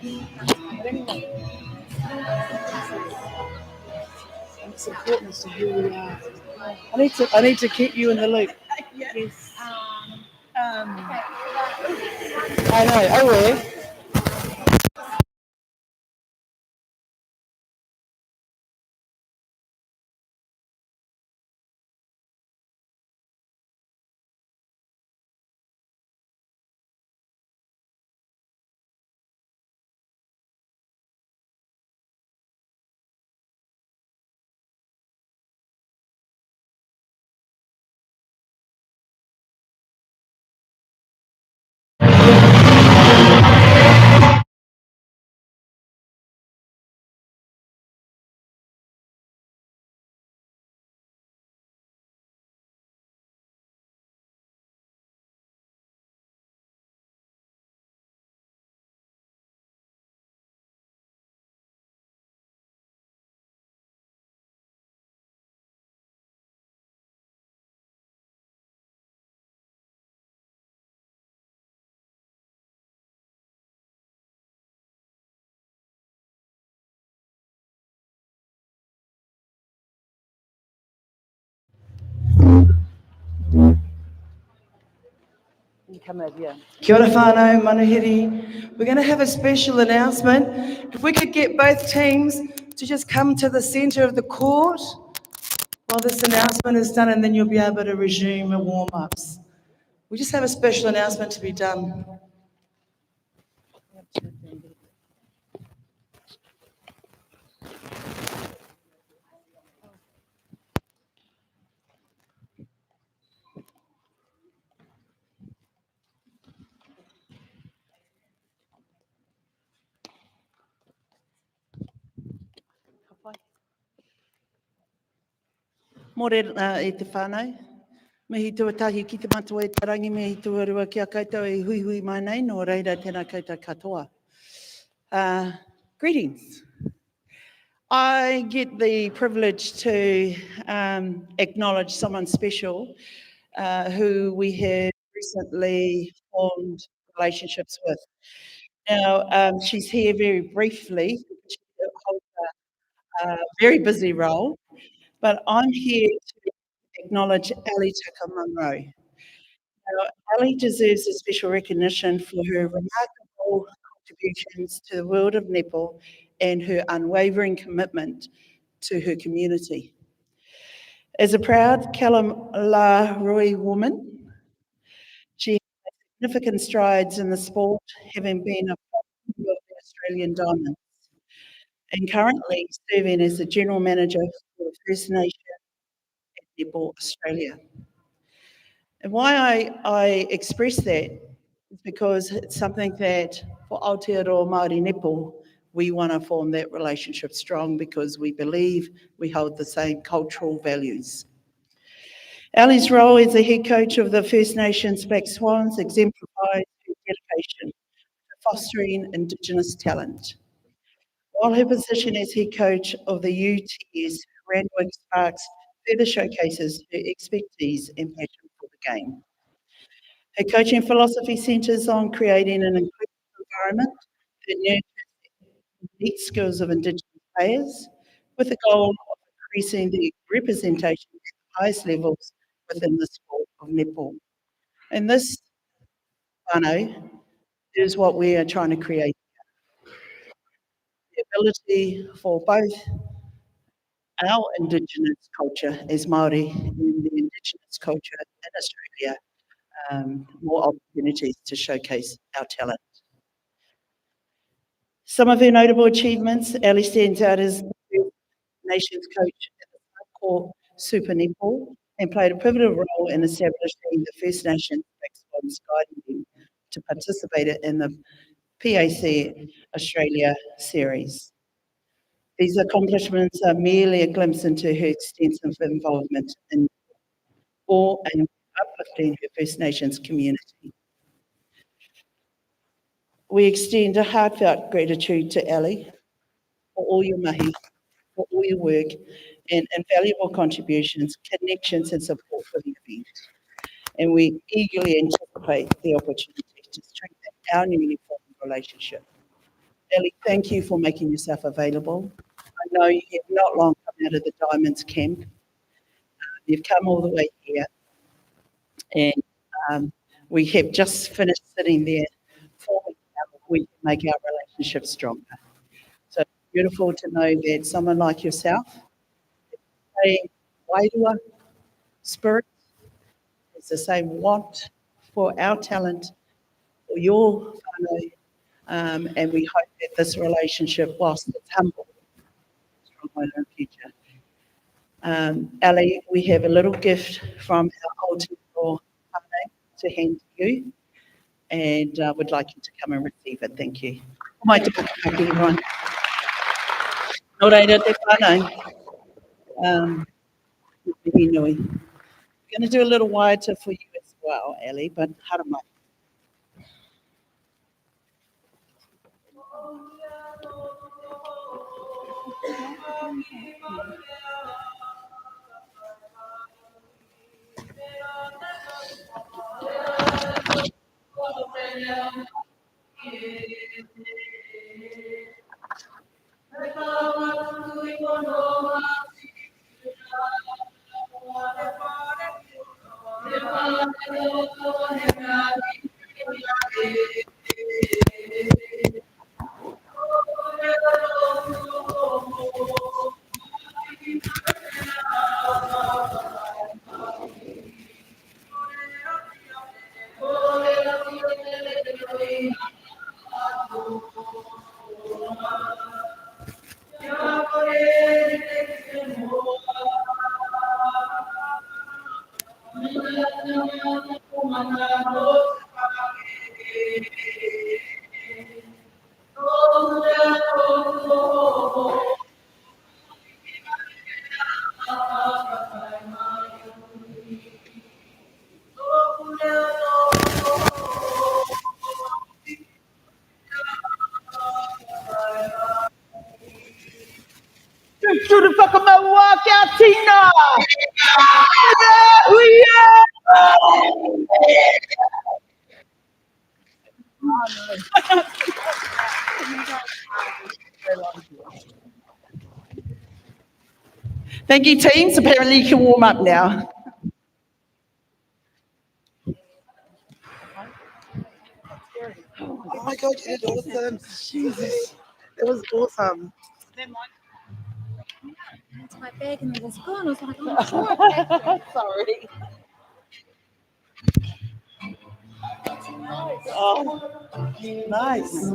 But anyway, it's important as to who we are. I need to keep you in the loop. Yes. I know. Oh, well. Come over here. Kia ora whānau, manuhiri. We're going to have a special announcement. If we could get both teams to just come to the centre of the court while this announcement is done, and then you'll be able to resume the warm-ups. We just have a special announcement to be done. Mōrena e te whānau. Mihi tuatahi ki te matua e tarangi, mihi tuarua ki a koutou e hui hui mai nei, nō reira tēnā koutou katoa. Greetings. I get the privilege to acknowledge someone special who we have recently formed relationships with. Now, she's here very briefly. She holds a very busy role, but I'm here to acknowledge Ali Tucker Munro. Now, Ali deserves a special recognition for her remarkable contributions to the world of netball and her unwavering commitment to her community. As a proud Kalamlarui woman, she has made significant strides in the sport, having been a member of the Australian Diamonds and currently serving as the General Manager for First Nation at Netball Australia. And why I express that is because it's something that for Aotearoa Māori netball, we want to form that relationship strong because we believe we hold the same cultural values. Ali's role as the head coach of the First Nations Black Swans exemplifies her dedication to fostering Indigenous talent. While her position as head coach of the UTS Randwick Sparks further showcases her expertise and passion for the game. Her coaching philosophy centres on creating an inclusive environment that nurtures the unique skills of Indigenous players with the goal of increasing the representation at the highest levels within the sport of netball. And this, whānau, is what we are trying to create. The ability for both our Indigenous culture as Māori and the Indigenous culture in Australia more opportunities to showcase our talent. Some of her notable achievements, Ali stands out as the First Nations coach at the Court Super Netball and played a pivotal role in establishing the First Nations Black Swans, guiding them to participate in the PAC Australia series. These accomplishments are merely a glimpse into her extensive involvement in or and uplifting her First Nations community. We extend a heartfelt gratitude to Ali for all your mahi, for all your work and invaluable contributions, connections and support for the event. And we eagerly anticipate the opportunity to strengthen our newly formed relationship. Ellie, thank you for making yourself available. I know you have not long come out of the Diamonds camp. You've come all the way here, and um, we have just finished sitting there forming how we can make our relationship stronger. So it's beautiful to know that someone like yourself, a Wairua spirit, is the same want for our talent, for your whānau, and we hope that this relationship, whilst it's humble, stronger in the future. Ali, we have a little gift from our Aotearoa whānau to hand to you, and would like you to come and receive it. Thank you. Mai te pukapi, everyone. Nō reira te whānau. Mihi nui. We're going to do a little waiata for you as well, Ali, but hara mai. To the fuck of my walkout, Tina! Thank you, teams. Apparently you can warm up now. Oh my God, you did awesome. Jesus. It was awesome. Into my bag and it was gone. I was like, oh, Sorry. Oh, nice.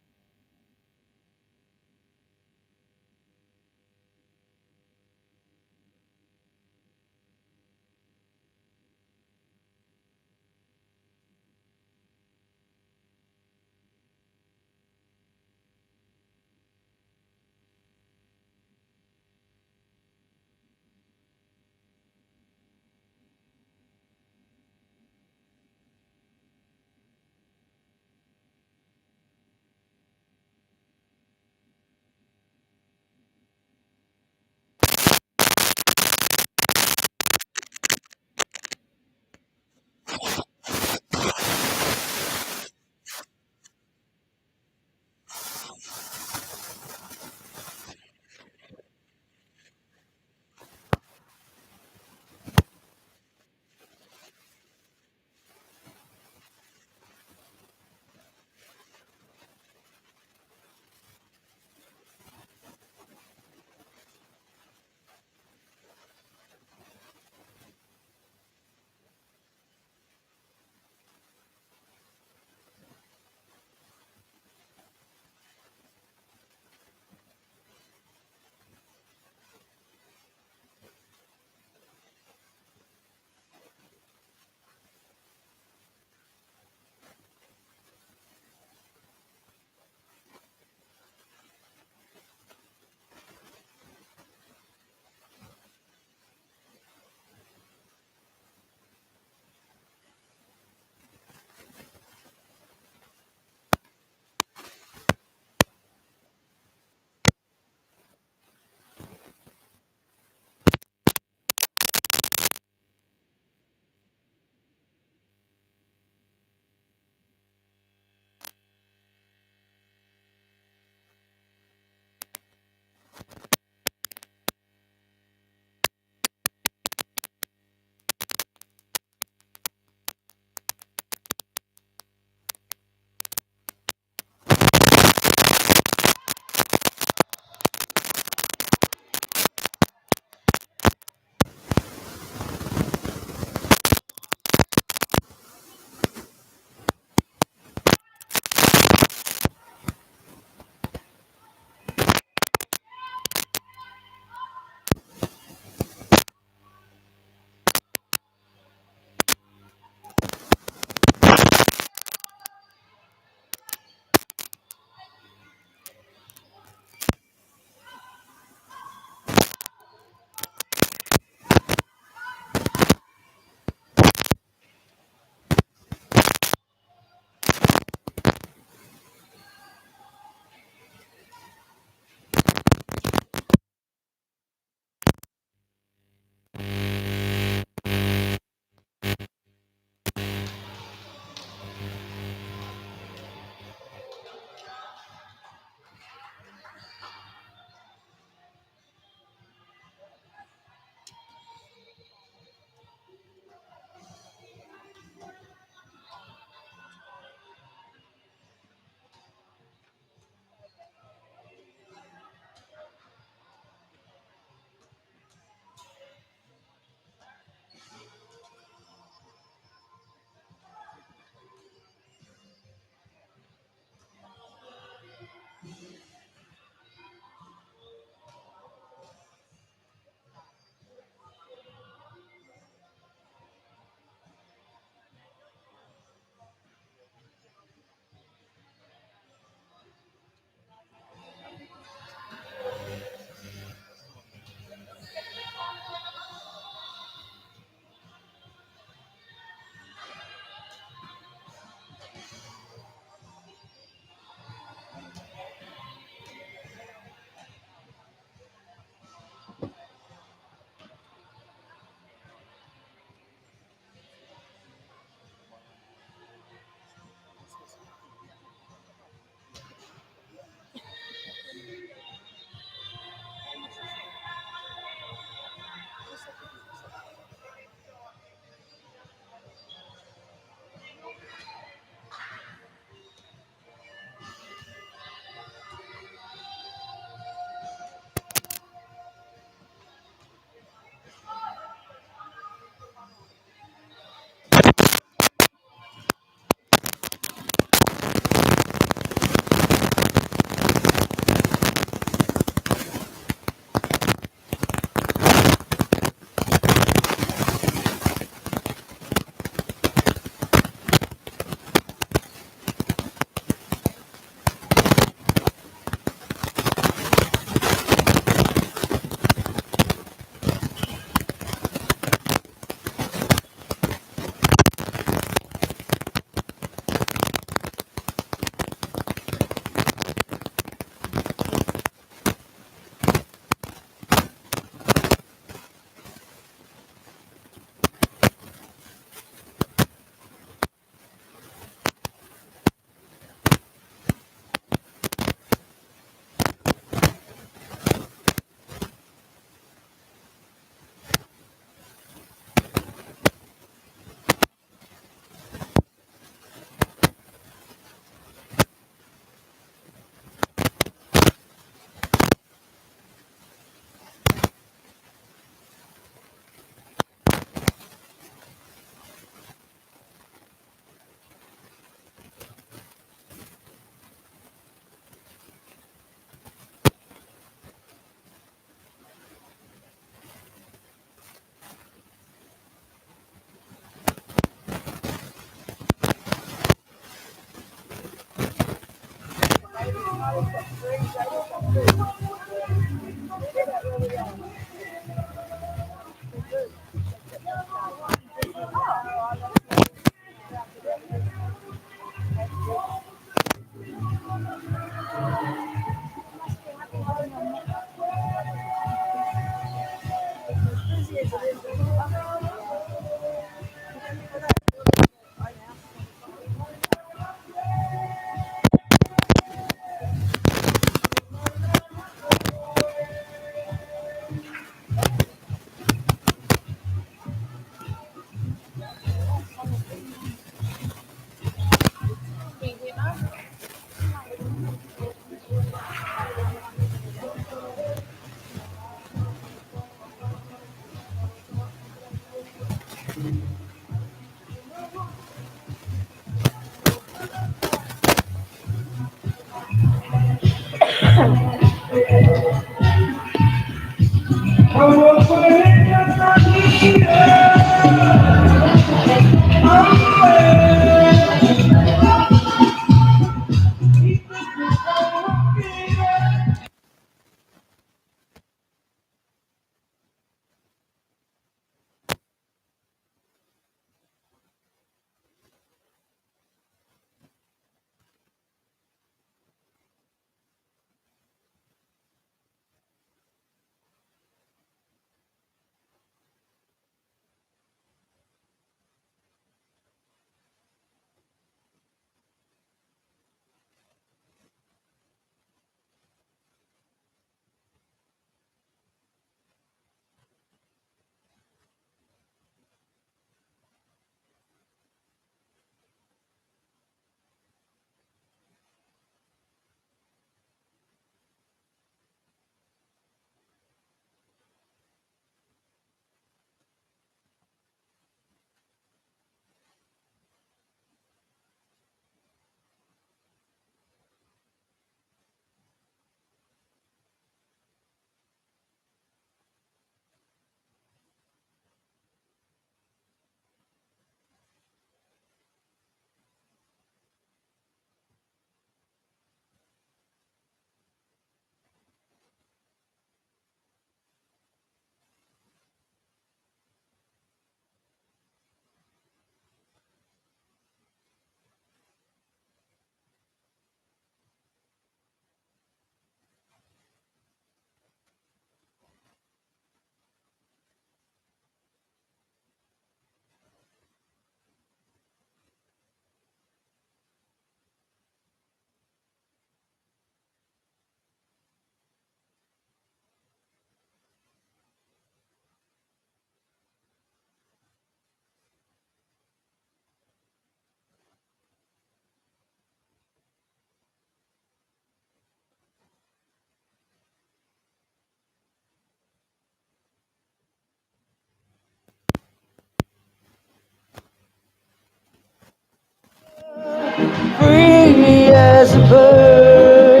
Free as a bird.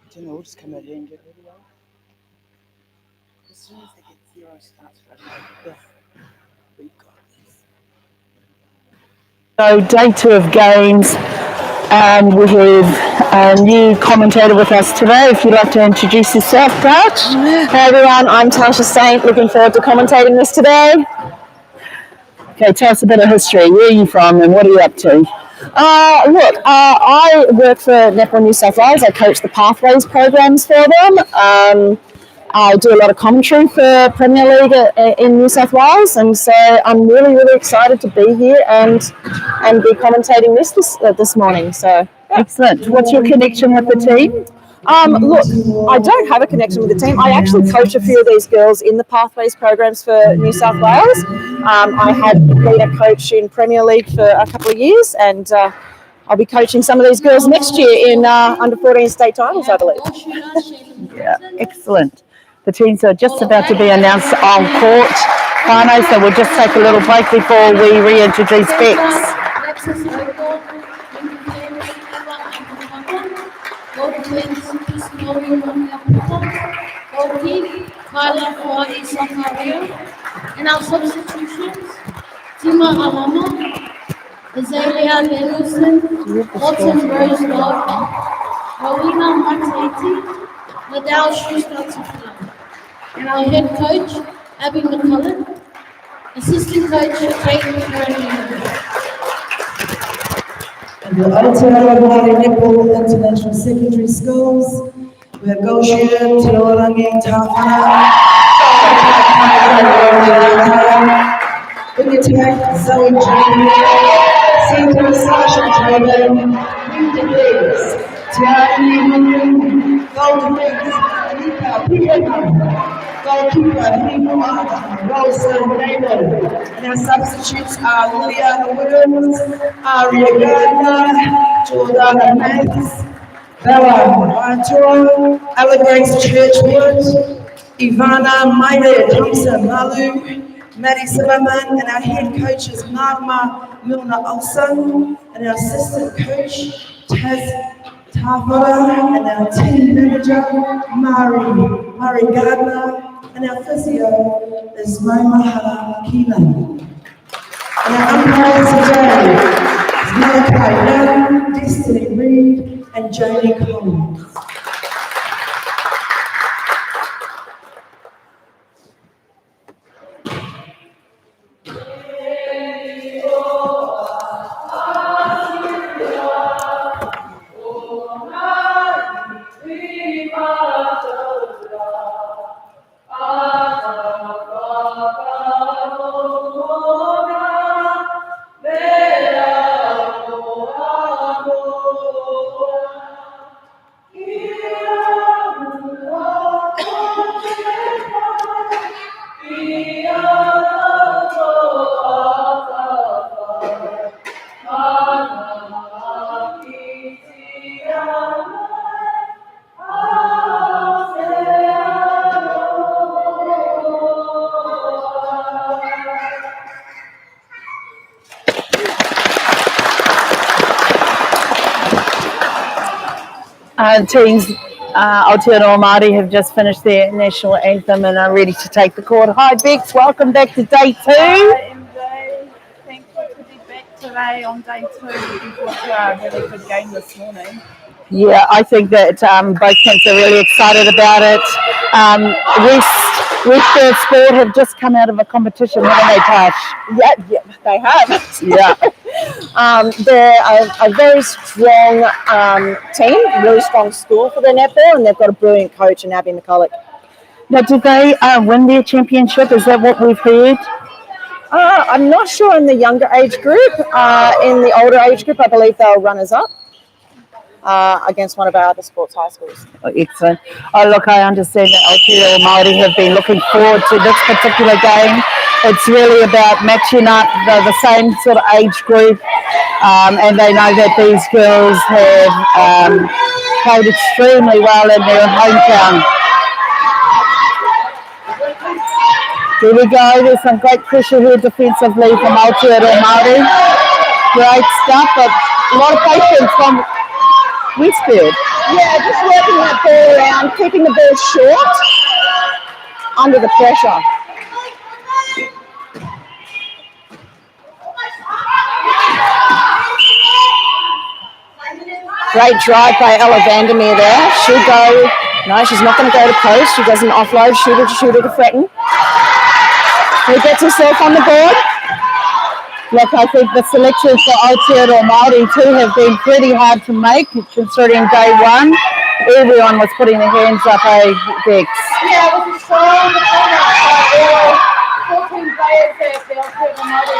I don't know, we'll just come over here and get ready. As soon as they get zero starts running. Yeah, we've got this. So day 2 of games, and we have a new commentator with us today. If you'd like to introduce yourself, Dutch. Hey everyone, I'm Tasha Saint, looking forward to commentating this today. Okay, tell us a bit of history. Where are you from and what are you up to? I work for Netball New South Wales. I coach the Pathways programs for them. I do a lot of commentary for Premier League in New South Wales, and so I'm really, really excited to be here and be commentating this morning. So Excellent. What's your connection with the team? Look, I don't have a connection with the team. I actually coach a few of these girls in the Pathways programs for New South Wales. I have been a coach in Premier League for a couple of years, and I'll be coaching some of these girls next year in under 14 state titles, I believe. Yeah, excellent. The teams are just about to be announced on court, Fano, so we'll just take a little break before we reintroduce Bex. And our substitutions, Tima Alama, Azalea Levinson, Autumn Rose Love, Rowena Matati, Liddell Schuster-Tufla. And our head coach, Abby McCullen, assistant coach, Clayton Curran. And the Aotearoa Māori Netball International Secondary Schools. We have goal shooter Te Orangi Tāwhana. In attack, Zoe Jamie. Centre, Sasha Taylor. Wing defense, Tiani Mungu. Goal defense, Anita Piana. Goalkeeper, Himua, Rosa Raymond. And our substitutes are Liliana Williams, Aria Gardner, Jordana Maths, Bella Arturo, Ella Grace Churchwood, Ivana Maida Thompson Malu, Maddie Zimmerman, and our head coach is Marma Milner Olsen, and our assistant coach Taz Tafara, and our team manager Mari Gardner, and our physio is Maimahara Keelan. And our umpires today is Malachi Young, Destiny Reed, and Jodie Collins. Teams Aotearoa Māori have just finished their national anthem and are ready to take the court. Hi Bex, welcome back to day 2. Hi MJ, thankful to be back today on day 2. Looking forward to a really good game this morning. Yeah, I think that both teams are really excited about it. Westfield Sport have just come out of a competition, haven't they, Tash? Yeah, they have. Yeah. They're a very strong team, really strong school for their netball, and they've got a brilliant coach in Abby McCulloch. Now, did they win their championship? Is that what we've heard? I'm not sure in the younger age group. In the older age group, I believe they were runners-up against one of our other sports high schools. Oh, excellent. Oh, look, I understand that Aotearoa Māori have been looking forward to this particular game. It's really about matching up the same sort of age group, and they know that these girls have played extremely well in their hometown. Here we go. There's some great pressure here defensively from Aotearoa Māori. Great stuff, but a lot of patience from Westfield. Yeah, just working that ball around, keeping the ball short under the pressure. Great drive by Ella Vandermeer there. She'll go. No, she's not going to go to post. She does an offload, shooter to Fretton. He gets herself on the board. Look, I think the selections for Aotearoa Māori too have been pretty hard to make, considering day one, everyone was putting their hands up, Dex? Yeah, it was a strong performance. 14 players there for the Aotearoa Māori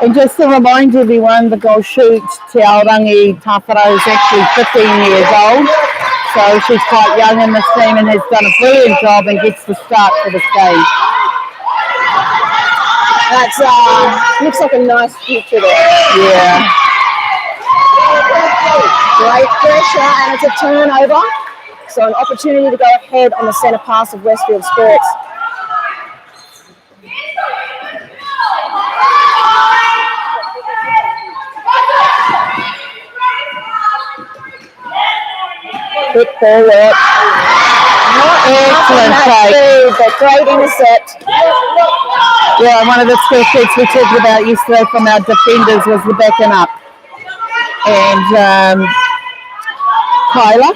And just to remind everyone, the goal shoot, Te Aorangi Tawhara, is actually 15 years old. So she's quite young in this team and has done a brilliant job and gets the start for this game. That's looks like a nice future there. Yeah. Great pressure, and it's a turnover. So an opportunity to go ahead on the centre pass of Westfield Sports. Quick ball work. Excellent take. But great intercept. Yeah, one of the skill sets we talked about yesterday from our defenders was the backing up. And Kyla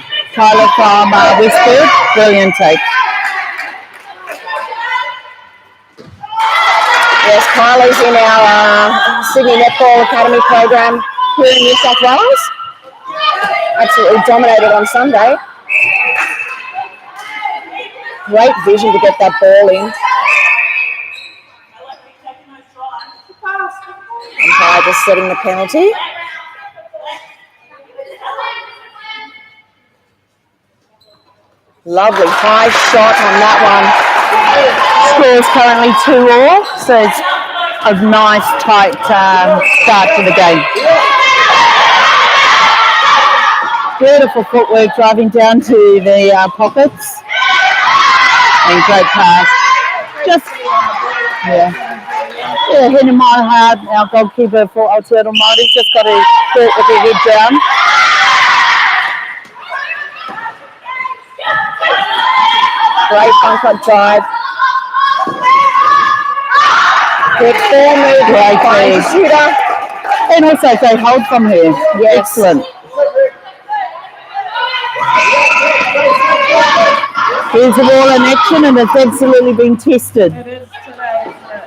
from Westfield, brilliant take. Yes, Kyla's in our Sydney Netball Academy program here in New South Wales. Absolutely dominated on Sunday. Great vision to get that ball in. Umpire just setting the penalty. Lovely high shot on that one. Score's currently 2-all, so it's a nice tight start to the game. Beautiful footwork driving down to the pockets. And great pass. Just, yeah, hitting my hard. Our goalkeeper for Aotearoa Māori just got to do it with her head down. Great front drive. Good ball move. Great Finds the shooter. And also they hold from her. Yes. Excellent. Here's the ball in action and it's absolutely been tested. It is today, isn't it?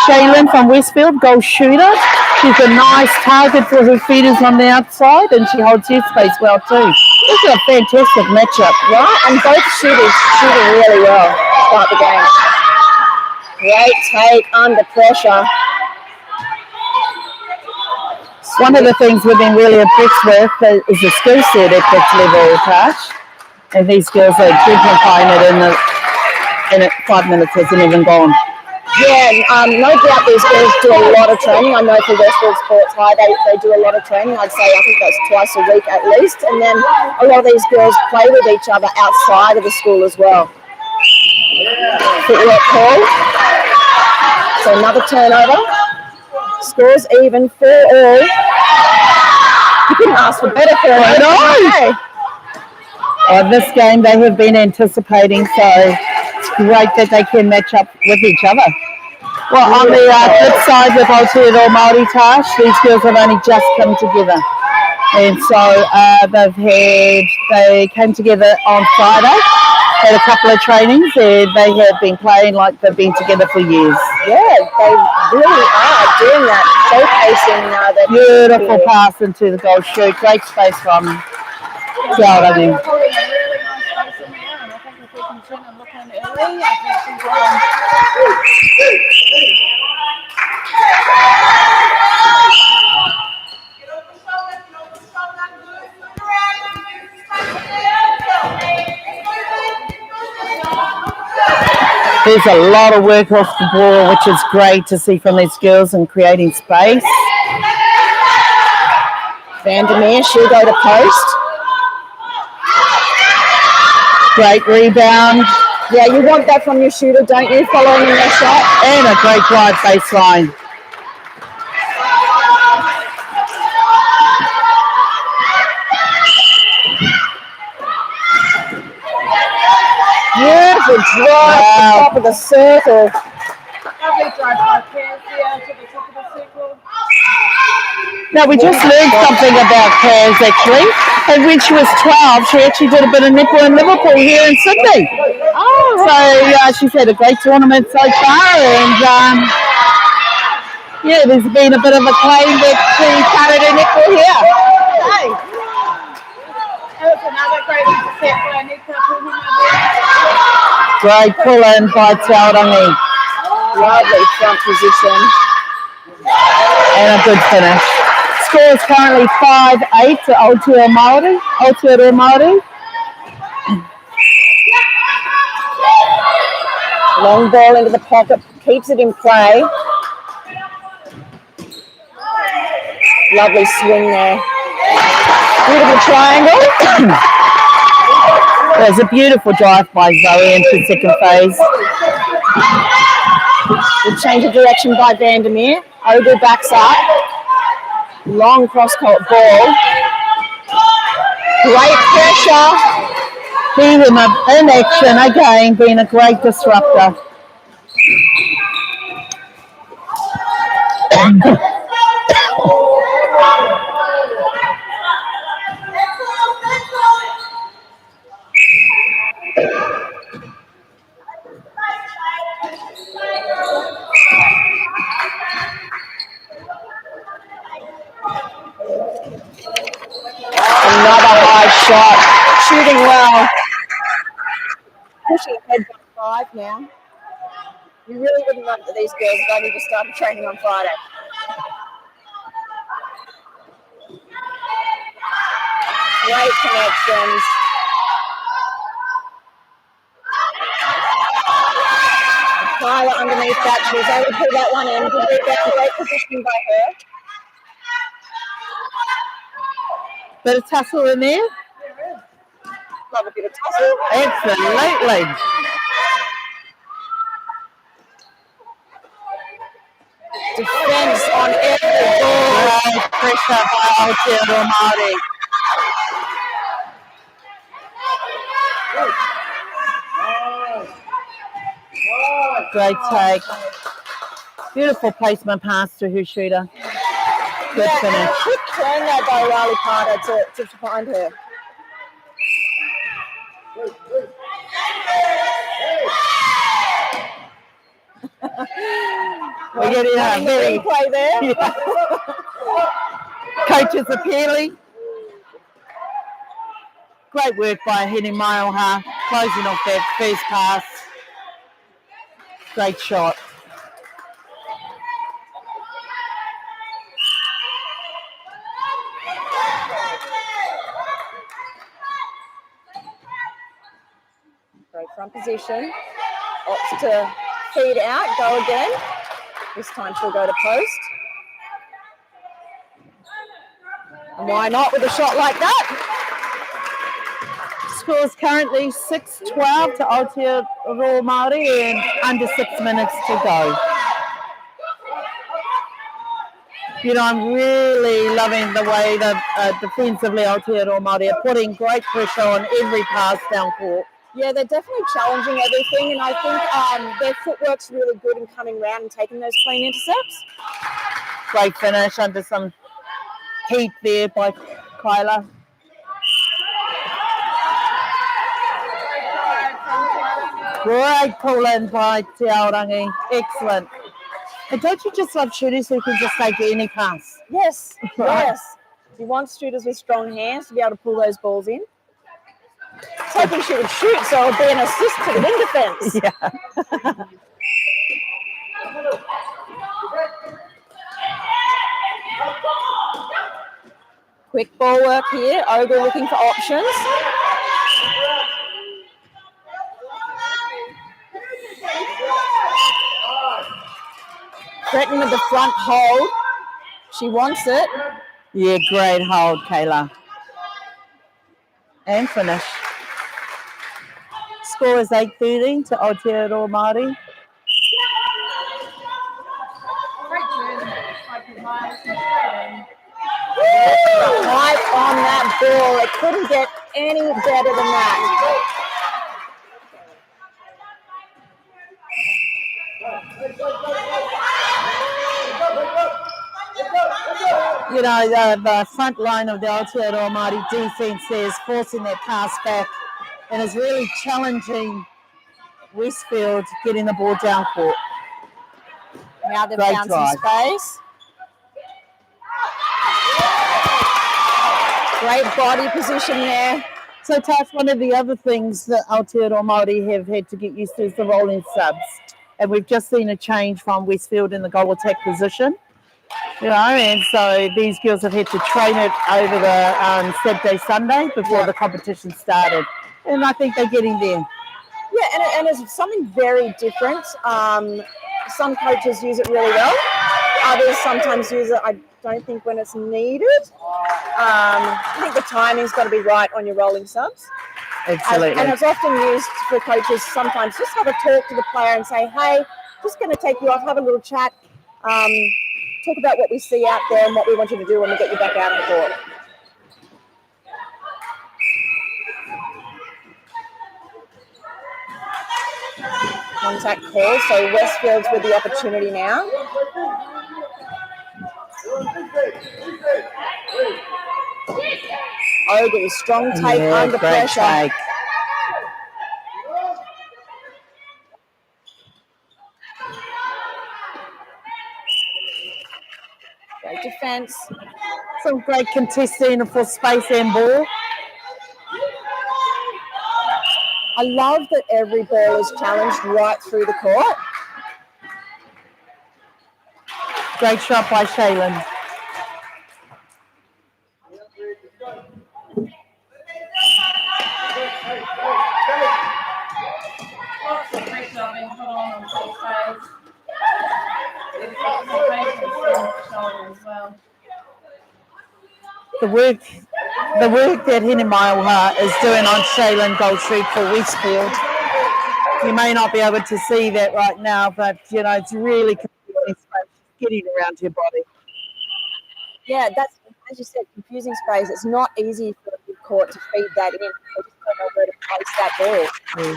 Shaylin from Westfield, goal shooter. She's a nice target for her feeders on the outside and she holds her space well too. This is a fantastic matchup. Right, and both shooters shooting really well to start the game. Great take under pressure. One of the things we've been really impressed with is the skill set at this level, Tash. And these girls are exemplifying it in 5 minutes hasn't even gone. Yeah, no doubt these girls do a lot of training. I know for Westfield Sports High, they do a lot of training. I'd say I think that's twice a week at least. And then a lot of these girls play with each other outside of the school as well. Footwork call. So another turnover. Scores even 4-all. You couldn't ask for better for it. No. This game they have been anticipating, so it's great that they can match up with each other. Well, on the flip side with Aotearoa Māori, Tash, these girls have only just come together. And so they came together on Friday, had a couple of trainings, and they have been playing like they've been together for years. Yeah, they really are doing that, showcasing that. Beautiful pass into the goal shoot, great space from Te Aorangi. Holding a really nice space in there, and I think if we continue looking early, I think she's There's a lot of work off the ball, which is great to see from these girls and creating space. Vandermeer, she'll go to post. Great rebound. Yeah, you want that from your shooter, don't you, following their shot? And a great drive baseline. Beautiful drive to the top of the circle. lovely drive by Cass here to the top of the circle. No, we just learned something about Kaz actually. And when she was 12, she actually did a bit of netball in Liverpool here in Sydney. Oh, So she's had a great tournament so far, and yeah, there's been a bit of a claim that she started her netball here. okay. That was another great set for Anita Puhumadu. Great pull in by Tauranga. Lovely front position. And a good finish. Score is currently 5-8 to Aotearoa Māori. Long ball into the pocket, keeps it in play. Lovely swing there. Beautiful triangle. There's a beautiful drive by Zoe into second phase. The change of direction by Vandermeer. Ogle backs up. Long cross-court ball. Great pressure. Being in action again, being a great disruptor. Another high shot. Shooting well. Pushing ahead by 5 now. You really wouldn't know that these girls have only just started training on Friday. Great connections. Kyla underneath that. She was able to pull that one in. Good rebound. Great positioning by her. Bit of tussle in there. Love a bit of tussle. Absolutely. Defense on every ball. Great pressure by Aotearoa Māori. Great take. Beautiful placement pass to her shooter. Good finish. Quick turn there by Riley Carter to find her. We're getting a very Play there. coaches appealing. Great work by Henny Mailha, closing off that first pass. Great shot. Great front position. Opts to feed out, go again. This time she'll go to post. And why not with a shot like that? Scores currently 6-12 to Aotearoa Māori and under 6 minutes to go. You know, I'm really loving the way that defensively Aotearoa Māori are putting great pressure on every pass down court. Yeah, they're definitely challenging everything, and I think their footwork's really good in coming round and taking those clean intercepts. Great finish under some heat there by Kyla. Great pull in by Te Aorangi. Excellent. And don't you just love shooters who can just take any pass? Yes, yes. You want shooters with strong hands to be able to pull those balls in. Hoping she would shoot, so it'll be an assist to the wing defense. Yeah. Quick ball work here. Ogle looking for options. Breton with the front hold. She wants it. Yeah, great hold, Kayla. And finish. Score is 8-13 to Aotearoa Māori. Right on that ball. It couldn't get any better than that. you know, the front line of the Aotearoa Māori defence there is forcing that pass back and is really challenging Westfield getting the ball down court. Now they've Great found drive. some space. Great body position there. So, Tash, one of the other things that Aotearoa Māori have had to get used to is the rolling subs. And we've just seen a change from Westfield in the goal attack position. You know, and so these girls have had to train it over the Saturday, Sunday before the competition started. And I think they're getting there. Yeah, and it's something very different. Some coaches use it really well. Others sometimes use it, I don't think, when it's needed. I think the timing's got to be right on your rolling subs. Absolutely. And it's often used for coaches sometimes just have a talk to the player and say, hey, just going to take you off, have a little chat, talk about what we see out there and what we want you to do when we get you back out on the court. Contact call, so Westfield's with the opportunity now. Ogle, strong take under pressure. Take. Great defence. Some great contesting for space and ball. I love that every ball is challenged right through the court. Great shot by Shaylin. Lots of pressure being put on both sides. There's lots of patience showing as well. The work that Hene Maiuha is doing on Shaylin Gold Street for Westfield. You may not be able to see that right now, but you know it's really getting around your body. Yeah, that's, as you said, confusing space. It's not easy for the court to feed that in. They just don't know where to place that ball. Yeah.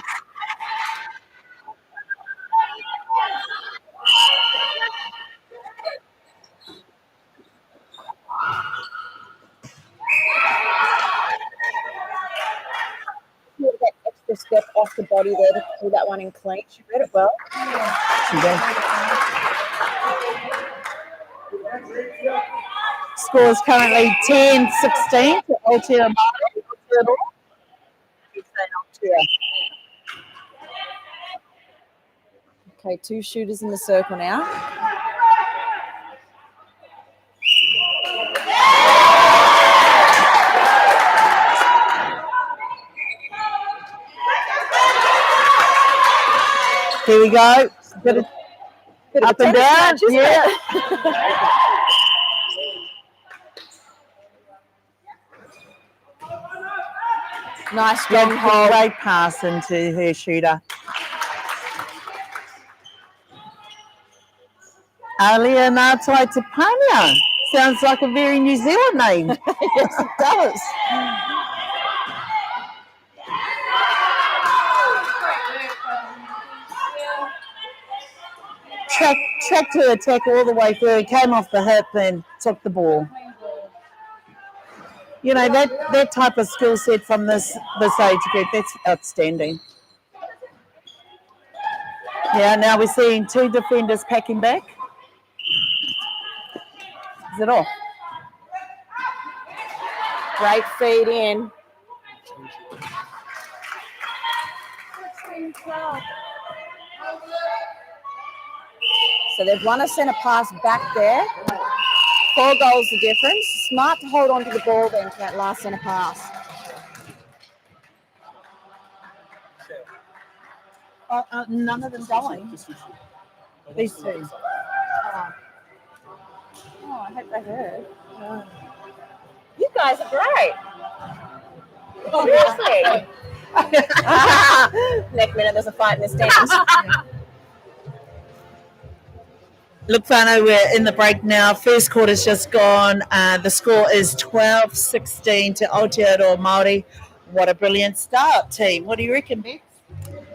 That extra step off the body there to pull that one in clean. She read it well. She did. Score is currently 10-16 to Aotearoa Māori. Okay, two shooters in the circle now. Here we go. Bit of Up and tennis down. match, isn't Yeah. it? Nice strong hold. Great pass into her shooter. Alia Ngātai Tapania. Sounds like a very New Zealand name. Yes, it does. Tracked her attack all the way through, came off the hip and took the ball. You know, that type of skill set from this age group, that's outstanding. Yeah, now we're seeing two defenders packing back. Is it off? Great feed in. So they've won a centre pass back there. 4 goals the difference. Smart to hold on to the ball then for that last centre pass. None of them going. These two. Oh, I hope they heard. You guys are great. Seriously. Next minute there's a fight in the stands. Look, Whānau, we're in the break now. First quarter's just gone. The score is 12-16 to Aotearoa Māori. What a brilliant start, team. What do you reckon, Bex?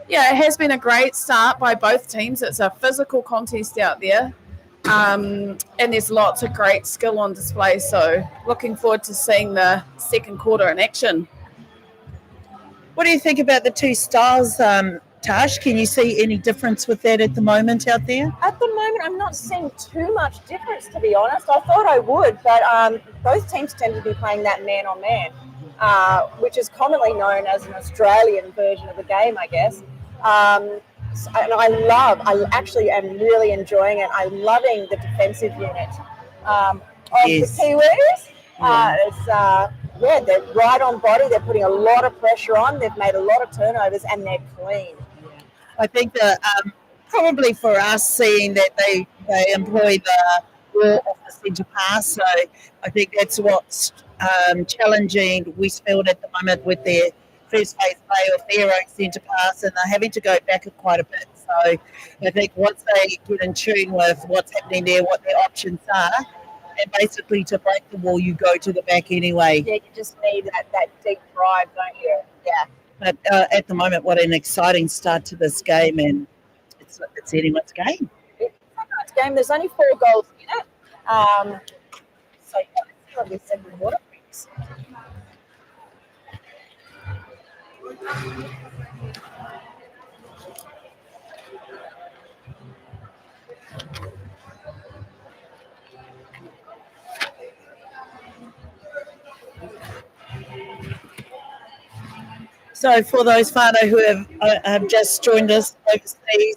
Yeah, it has been a great start by both teams. It's a physical contest out there. And there's lots of great skill on display. So looking forward to seeing the second quarter in action. What do you think about the two styles, Tash? Can you see any difference with that at the moment out there? At the moment, I'm not seeing too much difference, to be honest. I thought I would, but both teams tend to be playing that man-on-man, which is commonly known as an Australian version of the game, I guess. And I actually am really enjoying it. I'm loving the defensive unit of Yes. the Kiwis. They're right on body. They're putting a lot of pressure on. They've made a lot of turnovers, and they're clean. I think that probably for us, seeing that they employ the war of the centre pass, so I think that's what's challenging Westfield at the moment with their first phase play of their own centre pass, and they're having to go back quite a bit. So I think once they get in tune with what's happening there, what their options are, and basically to break the wall, you go to the back anyway. Yeah, you just need that deep drive, don't you? Yeah. But at the moment, what an exciting start to this game, and it's anyone's game. It's a game. There's only 4 goals in it. So yeah, it's probably second quarter. So for those whānau who have just joined us overseas,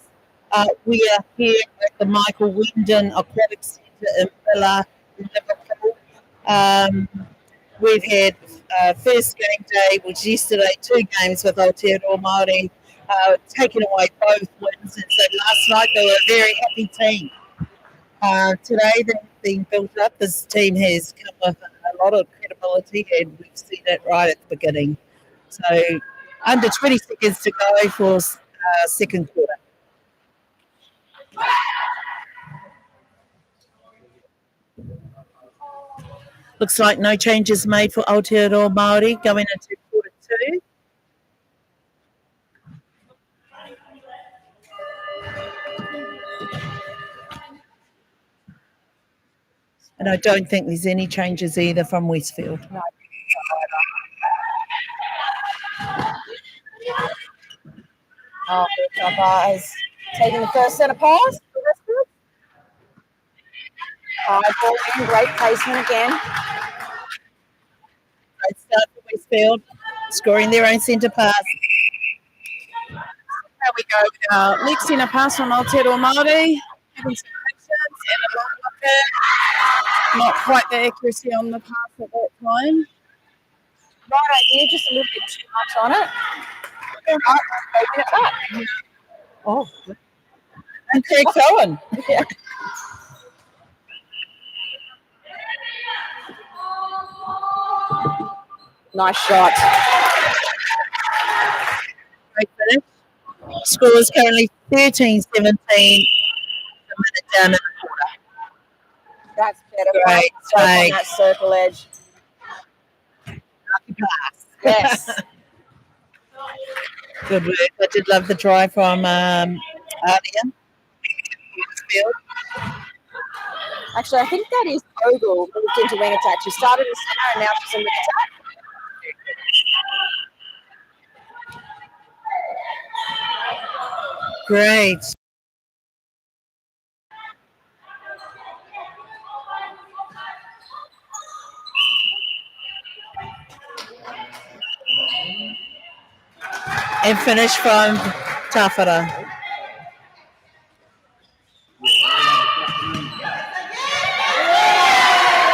we are here at the Michael Wendon Aquatic Centre in Villa, Liverpool. We've had first game day, which yesterday, 2 games with Aotearoa Māori, taken away both wins. And so last night they were a very happy team. Today they've been built up. This team has come with a lot of credibility, and we've seen it right at the beginning. So under 20 seconds to go for second quarter. Looks like no changes made for Aotearoa Māori going into quarter 2. And I don't think there's any changes either from Westfield. No. Oh, Papa is taking the first centre pass. High ball in, great placement again. Great start for Westfield, scoring their own centre pass. There we go with our next centre pass from Aotearoa Māori. Having some patience and a long look at. Not quite the accuracy on the pass at that time. Right idea, just a little bit too much on it. Open it back. Oh, and Craig Cohen. Yeah. Nice shot. Great finish. Score is currently 13-17. A minute down in the quarter. That's better. Great On take. that circle edge. Lucky pass. Yes. Good work. I did love the try from Ardia. Actually, I think that is Ogle moved into wing attack. She started in centre and now she's in wing attack. Great. And finish from Tawhara.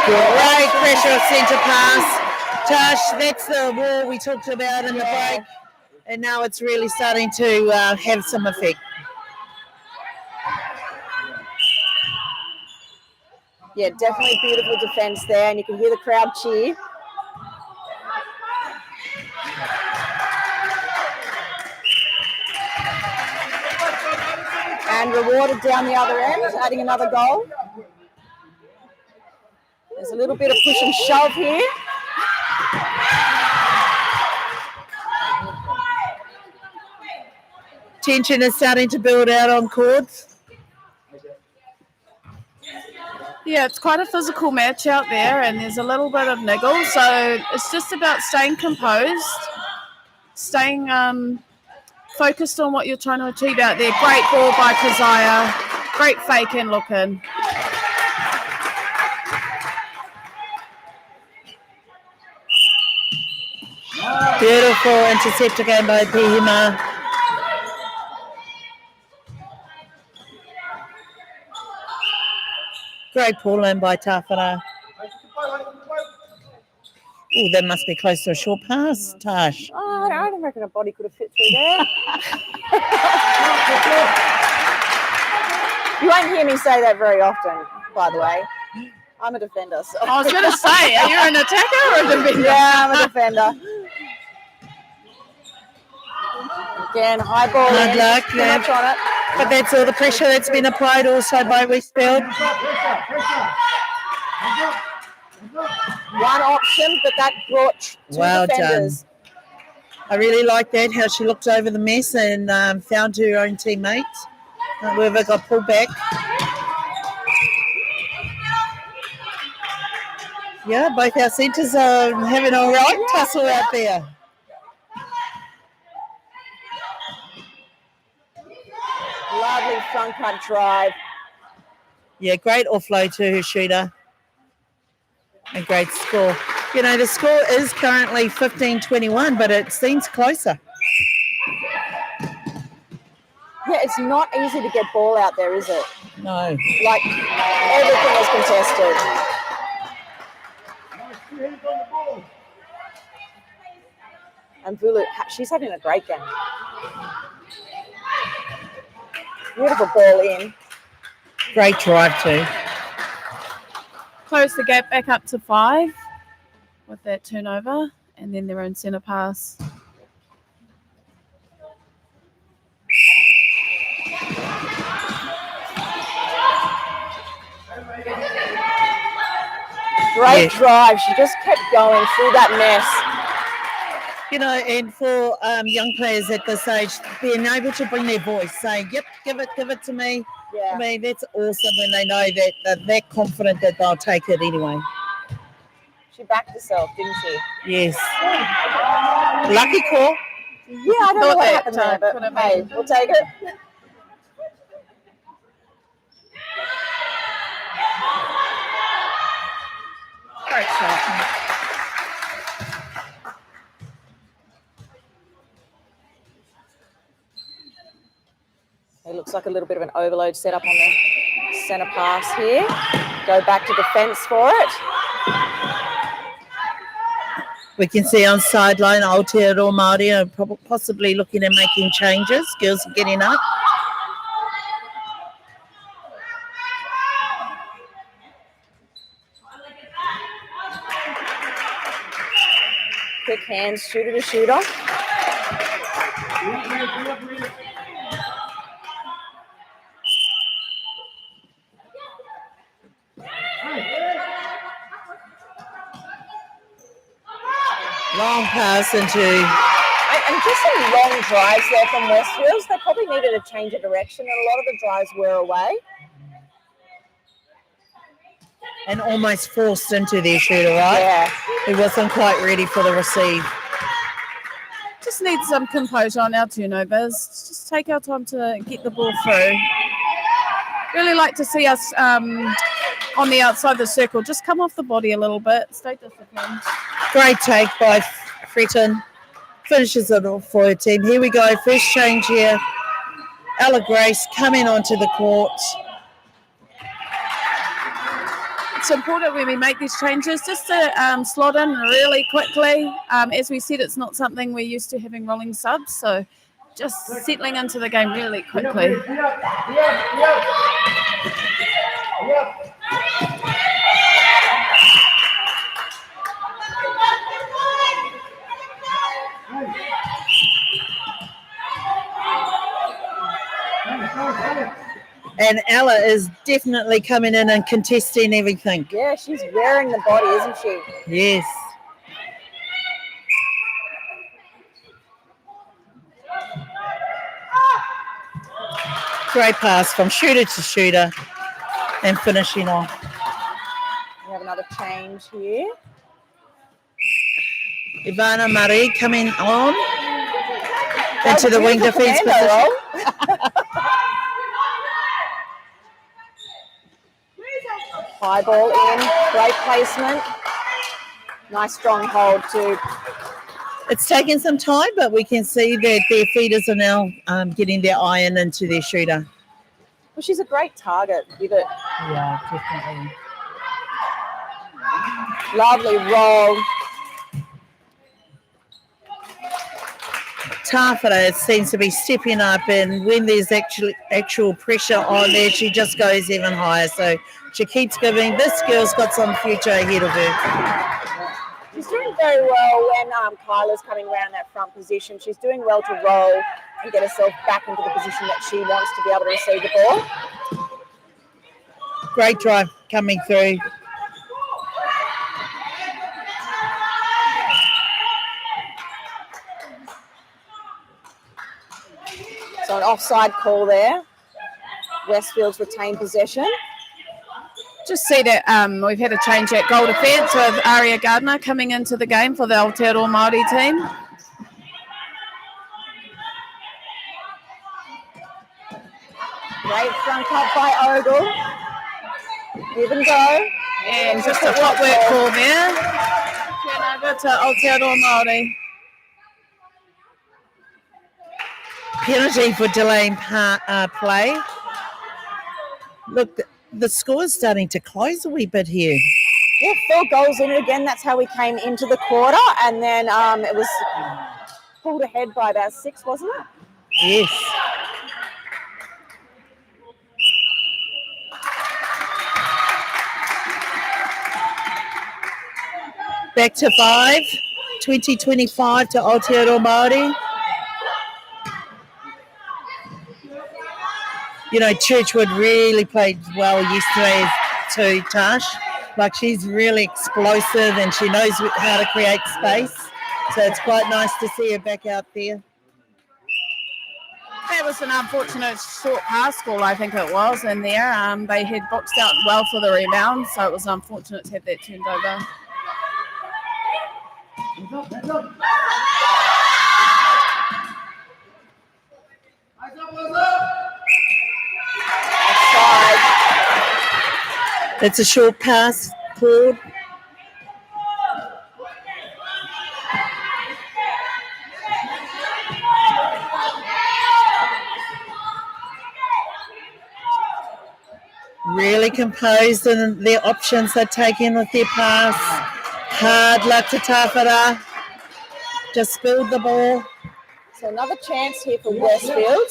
Great pressure centre pass. Tash, that's the wall we talked about in the break. And now it's really starting to have some effect. Yeah, definitely beautiful defence there, and you can hear the crowd cheer. And rewarded down the other end, adding another goal. There's a little bit of push and shove here. Tension is starting to build out on courts. Yeah, it's quite a physical match out there, and there's a little bit of niggle. So it's just about staying composed, staying focused on what you're trying to achieve out there. Great ball by Keziah. Great fake and look in. Beautiful interceptor game by Pihima. Great pull in by Tawhara. Oh, that must be close to a short pass, Tash. Oh, I don't reckon a body could have fit through there. You won't hear me say that very often, by the way. I'm a defender. So. I was going to say, are you an attacker or a defender? Yeah, I'm a defender. Again, high ball Good in. luck, Too much on it. But that's all the pressure that's been applied also by Westfield. One option, but that brought two Well defenders. done. I really like that, how she looked over the mess and found her own teammate. Whoever got pulled back. Yeah, both our centres are having a right tussle out there. Lovely front cut drive. Yeah, great offload to her shooter. A great score. You know, the score is currently 15-21, but it seems closer. Yeah, it's not easy to get ball out there, is it? No. Like, everything is contested. And Vulu, she's having a great game. Beautiful ball in. Great drive too. Close the gap back up to 5 with that turnover, and then their own centre pass. Great drive. She just kept going through that mess. You know, and for young players at this age, being able to bring their voice, saying, yep, give it to me. Yeah. I mean, that's awesome when they know that they're confident that they'll take it anyway. She backed herself, didn't she? Yes. Lucky call. Yeah, I don't know what happened there, but hey, we'll take it. Great shot. It looks like a little bit of an overload set up on the centre pass here. Go back to defence for it. We can see on sideline, Aotearoa Māori are possibly looking at making changes. Girls are getting up. Quick hands, shooter to shooter. Long pass into... And just some long drives there from Westfield. They probably needed a change of direction, and a lot of the drives were away. And almost forced into their shooter, right? Yeah. He wasn't quite ready for the receive. Just need some composure on our turnovers. Just take our time to get the ball through. Really like to see us on the outside of the circle. Just come off the body a little bit. Stay disciplined. Great take by Fretton. Finishes it off for her team. Here we go. First change here. Ella Grace coming onto the court. It's important when we make these changes just to slot in really quickly. As we said, it's not something we're used to having rolling subs, so just settling into the game really quickly. And Ella is definitely coming in and contesting everything. Yeah, she's wearing the body, isn't she? Yes. Great pass from shooter to shooter and finishing off. another change here. Ivana Marie coming on into the wing Beautiful defence commando position. roll. High ball in, great placement. Nice strong hold too. It's taken some time, but we can see that their feeders are now getting their iron into their shooter. Well, she's a great target. Give it. Yeah, definitely. Lovely roll. Tafara seems to be stepping up, and when there's actual pressure on there, she just goes even higher. So she keeps giving. This girl's got some future ahead of her. She's doing very well when Kyla's coming around that front position. She's doing well to roll and get herself back into the position that she wants to be able to receive the ball. Great drive coming through. So an offside call there. Westfield's retained possession. Just see that we've had a change at goal defence with Aria Gardner coming into the game for the Aotearoa Māori team. Great front cut by Ogle. Give and go. And just a footwork call there. Turn over to Aotearoa Māori. Penalty for delaying play. Look, the score's starting to close a wee bit here. Yeah, 4 goals in it again. That's how we came into the quarter. And then it was pulled ahead by about 6, wasn't it? Yes. Back to 5, 20-25 to Aotearoa Māori. You know, Churchwood really played well yesterday to Tash. Like, she's really explosive and she knows how to create space. So it's quite nice to see her back out there. That was an unfortunate short pass call, I think it was, in there. They had boxed out well for the rebound, so it was unfortunate to have that turned over. It's a short pass called. Really composed in their options they're taking with their pass. Hard luck to Tawhara. Just spilled the ball. So another chance here for Westfield.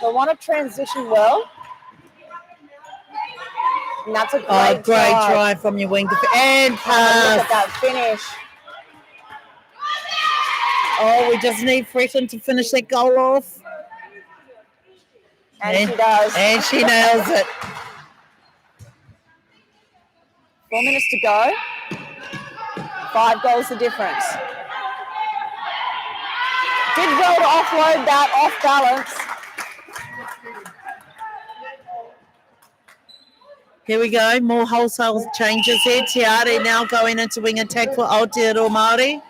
They want to transition well. And that's a great drive from your wing. And Look pass. at that finish. Oh, we just need Fretton to finish that goal off. And she does. And she nails it. 4 minutes to go. 5 goals the difference. Did well to offload that off balance. Here we go. More wholesale changes here. Tiare now going into wing attack for Aotearoa Māori.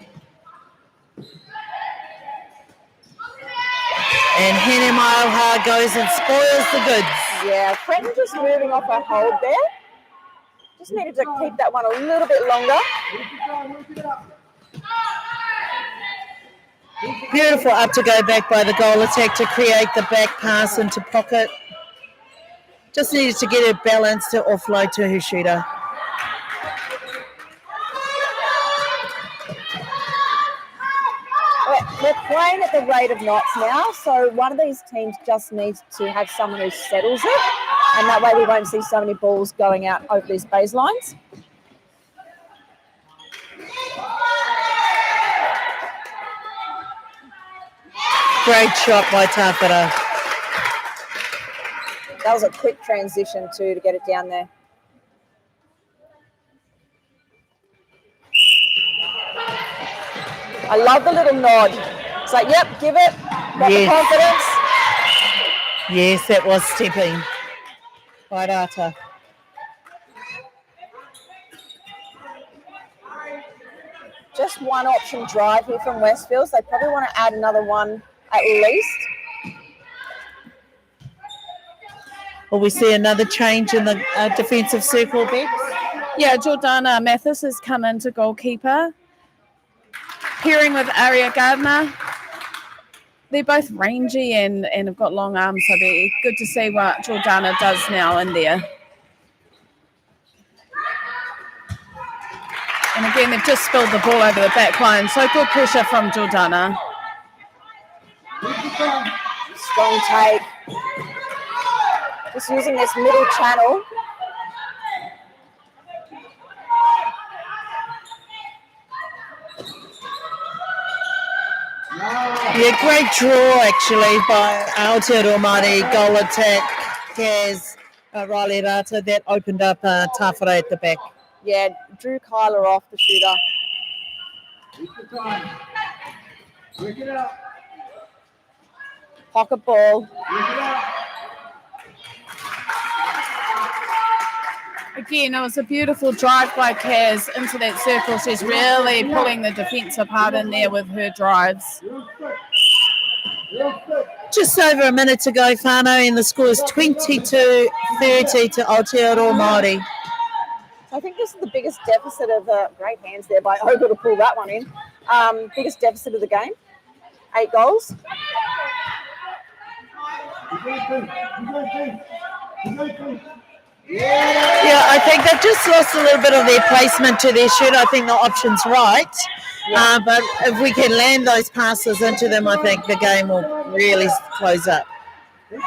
And Hene Mailha goes and spoils the goods. Yeah, Fretton just moving off her hold there. Just needed to keep that one a little bit longer. Beautiful up to go back by the goal attack to create the back pass into pocket. Just needed to get her balance to offload to her shooter. We're playing at the rate of knots now, so one of these teams just needs to have someone who settles it, and that way we won't see so many balls going out over these baselines. Great shot by Tawhara. That was a quick transition too to get it down there. I love the little nod. It's like, yep, give it. Got the confidence. Yes, that was stepping. Right, Arta. just one option drive here from Westfield. So they probably want to add another one at least. Will we see another change in the defensive circle, Bex? Yeah, Jordana Mathis has come into goalkeeper, pairing with Aria Gardner. They're both rangy and have got long arms, so it'll be good to see what Jordana does now in there. And again, they've just spilled the ball over the back line, so good pressure from Jordana. Strong take. Just using this middle channel. Yeah, great draw actually by Aotearoa Māori. Goal attack, Kaz, Riley Rata, that opened up Tawhara at the back. Yeah, drew Kyler off the shooter. Pocket ball. Again, it was a beautiful drive by Kaz into that circle. She's really pulling the defence apart in there with her drives. Just over a minute to go, whānau, and the score is 22-30 to Aotearoa Māori. I think this is the biggest deficit of great hands there by Ogle to pull that one in. Biggest deficit of the game. 8 goals. Yeah, I think they've just lost a little bit of their placement to their shoot. I think the option's right. But if we can land those passes into them, I think the game will really close up. It's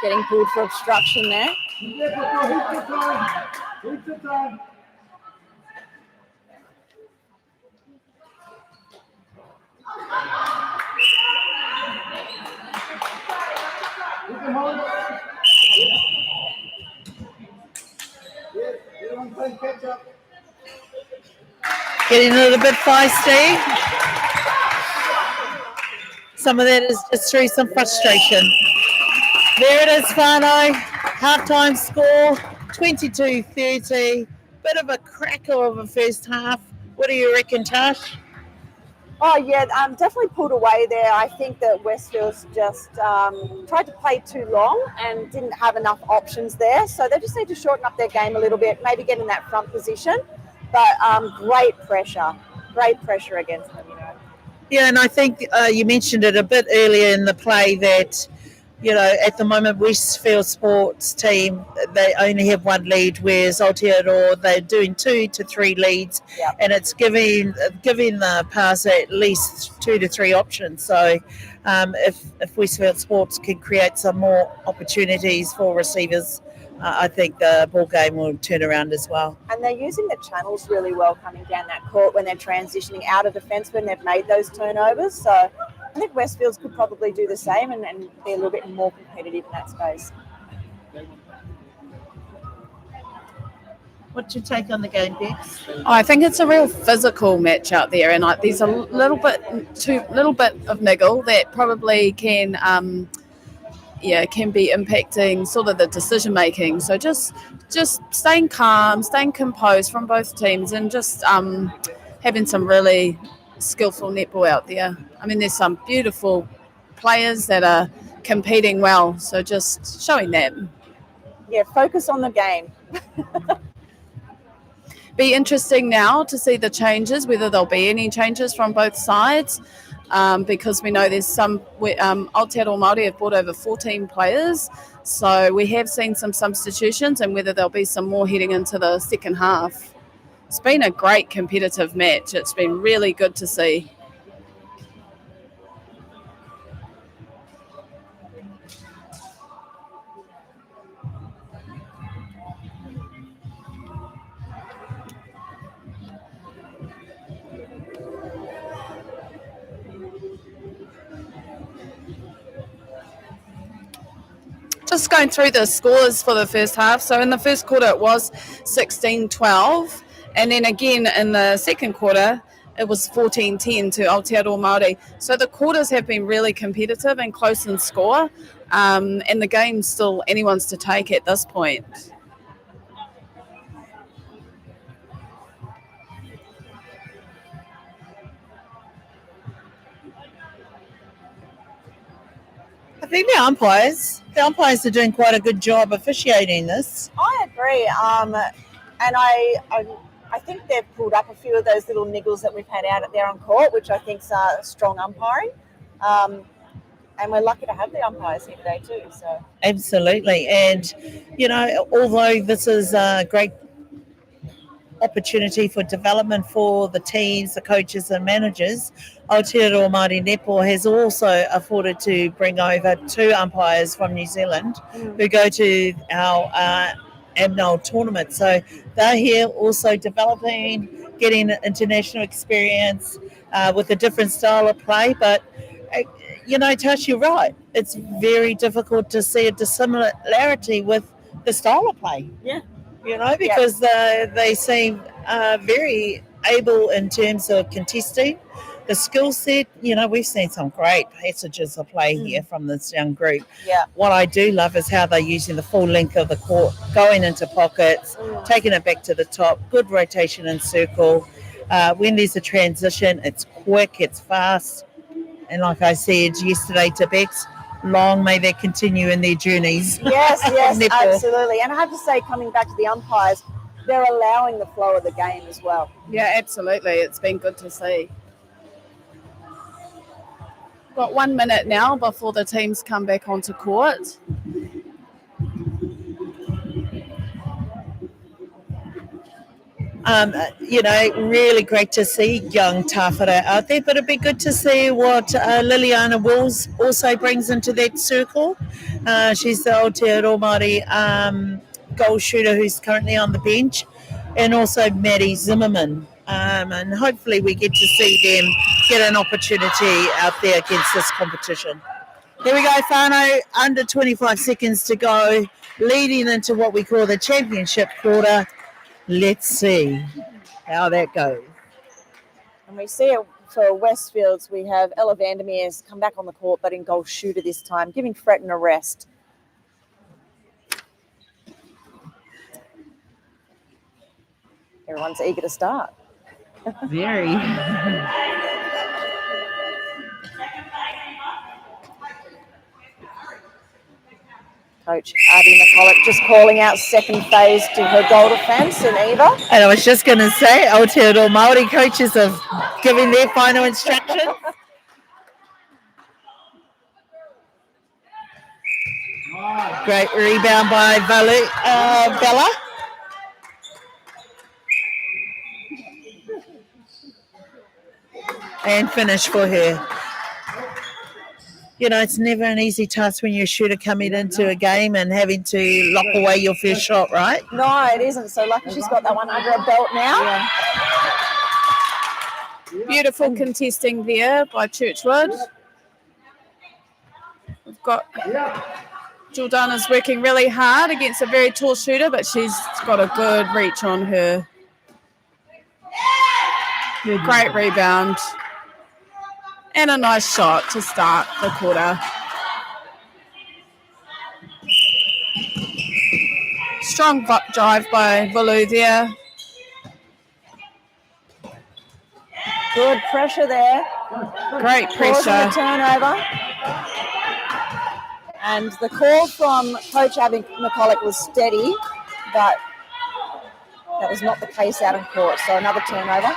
getting pulled for obstruction there. Getting a little bit feisty. Some of that is just through some frustration. There it is, whānau. Half-time score, 22-30. Bit of a cracker of a first half. What do you reckon, Tash? Oh, yeah, definitely pulled away there. I think that Westfield's just tried to play too long and didn't have enough options there. So they just need to shorten up their game a little bit, maybe get in that front position. But great pressure against them, you know. Yeah, and I think you mentioned it a bit earlier in the play that, you know, at the moment Westfield Sports team, they only have one lead, whereas Aotearoa, they're doing 2 to 3 leads, and it's giving the pass at least 2 to 3 options. So if Westfield Sports can create some more opportunities for receivers, I think the ball game will turn around as well. And they're using the channels really well coming down that court when they're transitioning out of defence when they've made those turnovers. So I think Westfields could probably do the same and be a little bit more competitive in that space. What's your take on the game, Bex? I think it's a real physical match out there, and there's a little bit of niggle that probably can be impacting sort of the decision making. So just staying calm, staying composed from both teams, and just having some really skillful netball out there. I mean, there's some beautiful players that are competing well, so just showing them. Yeah, focus on the game. Be interesting now to see the changes, whether there'll be any changes from both sides, because we know there's some Aotearoa Māori have brought over 14 players, so we have seen some substitutions, and whether there'll be some more heading into the second half. It's been a great competitive match. It's been really good to see. Just going through the scores for the first half. So in the first quarter, it was 16-12. And then again in the second quarter, it was 14-10 to Aotearoa Māori. So the quarters have been really competitive and close in score, and the game's still anyone's to take at this point. I think the umpires are doing quite a good job officiating this. I agree. And I think they've pulled up a few of those little niggles that we've had out there on court, which I think is strong umpiring. And we're lucky to have the umpires here today too. So Absolutely. And, you know, although this is a great opportunity for development for the teams, the coaches and managers, Aotearoa Māori Netball has also afforded to bring over 2 umpires from New Zealand who go to our AMNISS tournament. So they're here also developing, getting international experience with a different style of play. But, you know, Tash, you're right. It's very difficult to see a dissimilarity with the style of play. Yeah. You know, because they seem very able in terms of contesting. The skill set, you know, we've seen some great passages of play here from this young group. Yeah. What I do love is how they're using the full length of the court, going into pockets, taking it back to the top, good rotation in circle. When there's a transition, it's quick, it's fast. And like I said yesterday to Bex, long may they continue in their journeys. Yes, absolutely. And I have to say, coming back to the umpires, they're allowing the flow of the game as well. Yeah, absolutely. It's been good to see. Got 1 minute now before the teams come back onto court. You know, really great to see young Tawhara out there, but it'd be good to see what Liliana Wills also brings into that circle. She's the Aotearoa Māori goal shooter who's currently on the bench, and also Maddie Zimmerman. And hopefully we get to see them get an opportunity out there against this competition. Here we go, Whānau, under 25 seconds to go, leading into what we call the championship quarter. Let's see how that goes. And we see it for Westfields, we have Ella Vandermeer's come back on the court, but in goal shooter this time, giving Fretton a rest. Everyone's eager to start. Very. Coach Addie McCulloch just calling out second phase to her goal defence in Eva. And I was just going to say, Aotearoa Māori coaches have given their final instructions. Great rebound by Bella. And finish for her. You know, it's never an easy task when you're a shooter coming into a game and having to lock away your first shot, right? No, it isn't. So lucky she's got that one under her belt now. Yeah. Beautiful contesting there by Churchwood. We've got Jordana's working really hard against a very tall shooter, but she's got a good reach on her. Great rebound. And a nice shot to start the quarter. Strong drive by Vulu there. Good pressure there. Great pressure. The turnover. And the call from Coach Abby McCulloch was steady, but that was not the case out in court. So another turnover.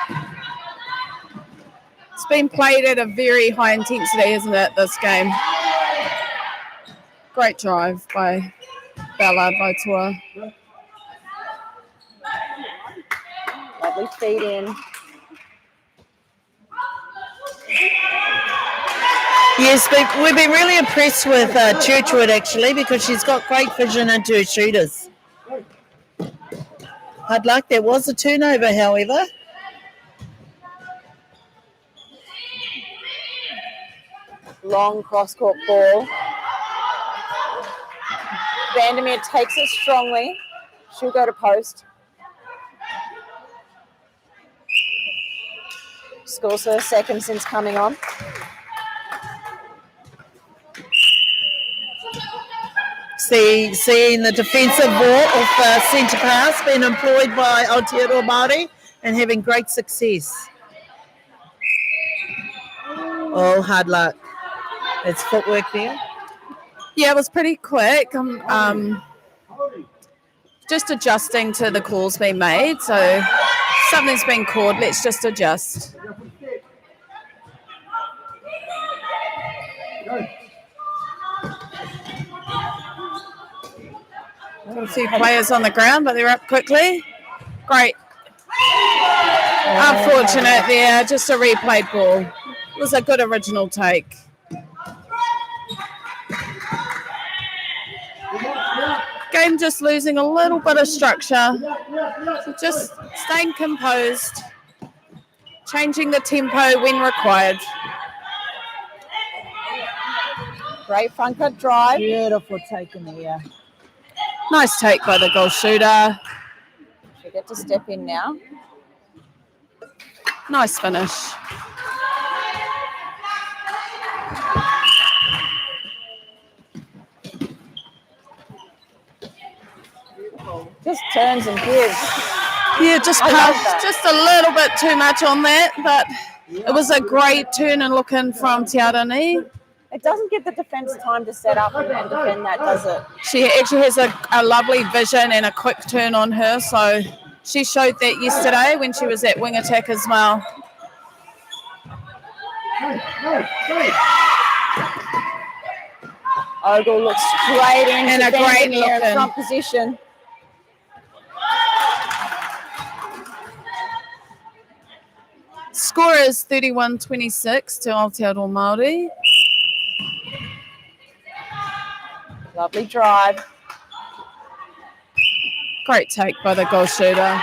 It's been played at a very high intensity, isn't it, this game? Great drive by Bella Vaitua. Lovely feed in. Yes, but we've been really impressed with Churchwood, actually, because she's got great vision into her shooters. I'd like there was a turnover, however. Long cross-court ball. Vandermeer takes it strongly. She'll go to post. Scores her second since coming on. Seeing the defensive ball of centre pass being employed by Aotearoa Māori and having great success. Oh, hard luck. It's footwork there. Yeah, it was pretty quick. Just adjusting to the calls being made. So something's been called. Let's just adjust. Got a few players on the ground, but they're up quickly. Great. Unfortunate there. Just a replayed ball. It was a good original take. Game just losing a little bit of structure. So just staying composed, changing the tempo when required. Great front cut drive. Beautiful take in there. Nice take by the goal shooter. She'll get to step in now. Nice finish. Just turns and gives. Yeah, just a little bit too much on that, but it was a great turn and look in from Te Arani. It doesn't give the defence time to set up and defend that, does it? She actually has a lovely vision and a quick turn on her, so she showed that yesterday when she was at wing attack as well. Ogle looks straight in And a great look in in. front position. Score is 31-26 to Aotearoa Māori. Lovely drive. Great take by the goal shooter.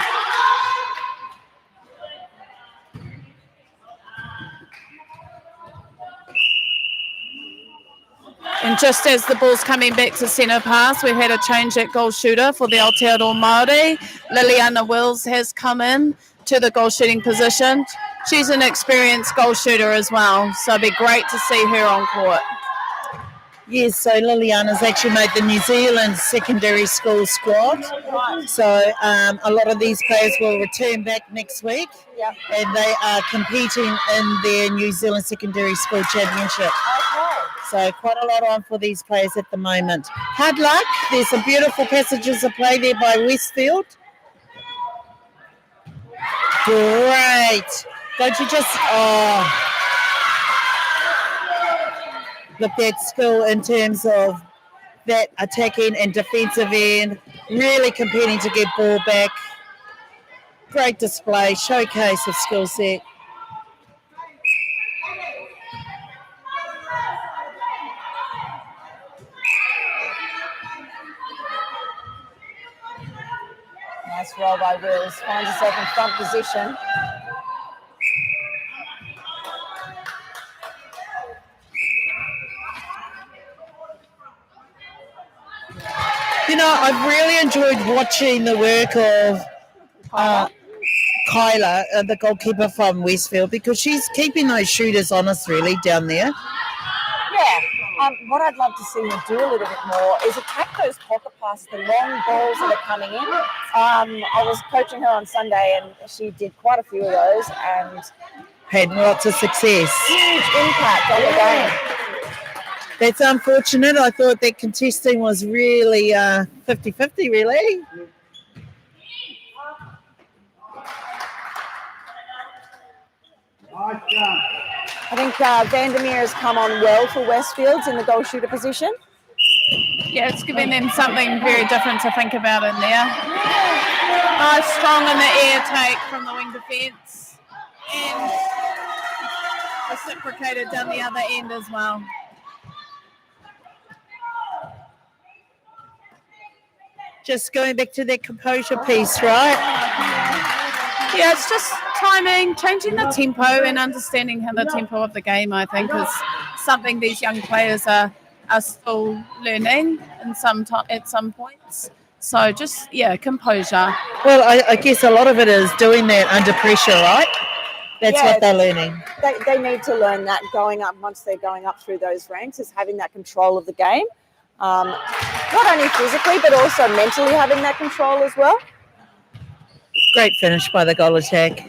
And just as the ball's coming back to centre pass, we've had a change at goal shooter for the Aotearoa Māori. Liliana Wills has come in to the goal shooting position. She's an experienced goal shooter as well, so it'd be great to see her on court. Yes, so Liliana's actually made the New Zealand secondary school squad. So a lot of these players will return back next week. Yep. And they are competing in their New Zealand secondary school championship. Okay. So quite a lot on for these players at the moment. Hard luck. There's some beautiful passages of play there by Westfield. Great. Don't you just... Look at skill in terms of that attacking and defensive end, really competing to get ball back. Great display, showcase of skill set. Nice roll by Wills. Finds herself in front position. You know, I've really enjoyed watching the work of Kyla, the goalkeeper from Westfield, because she's keeping those shooters honest, really, down there. Yeah. What I'd love to see her do a little bit more is attack those pocket passes, the long balls that are coming in. I was coaching her on Sunday and she did quite a few of those and Had lots of success. huge impact on the game. That's unfortunate. I thought that contesting was really 50-50, really. I think Vandermeer has come on well for Westfields in the goal shooter position. Yeah, it's giving them something very different to think about in there. Strong in the air take from the wing defence. And reciprocated down the other end as well. Just going back to that composure piece, right? Yeah, it's just timing, changing the tempo and understanding how the tempo of the game, I think, is something these young players are still learning at some points. So just, composure. Well, I guess a lot of it is doing that under pressure, right? That's Yeah. what they're learning. They need to learn that going up, once they're going up through those ranks, is having that control of the game. Not only physically, but also mentally having that control as well. Great finish by the goal attack.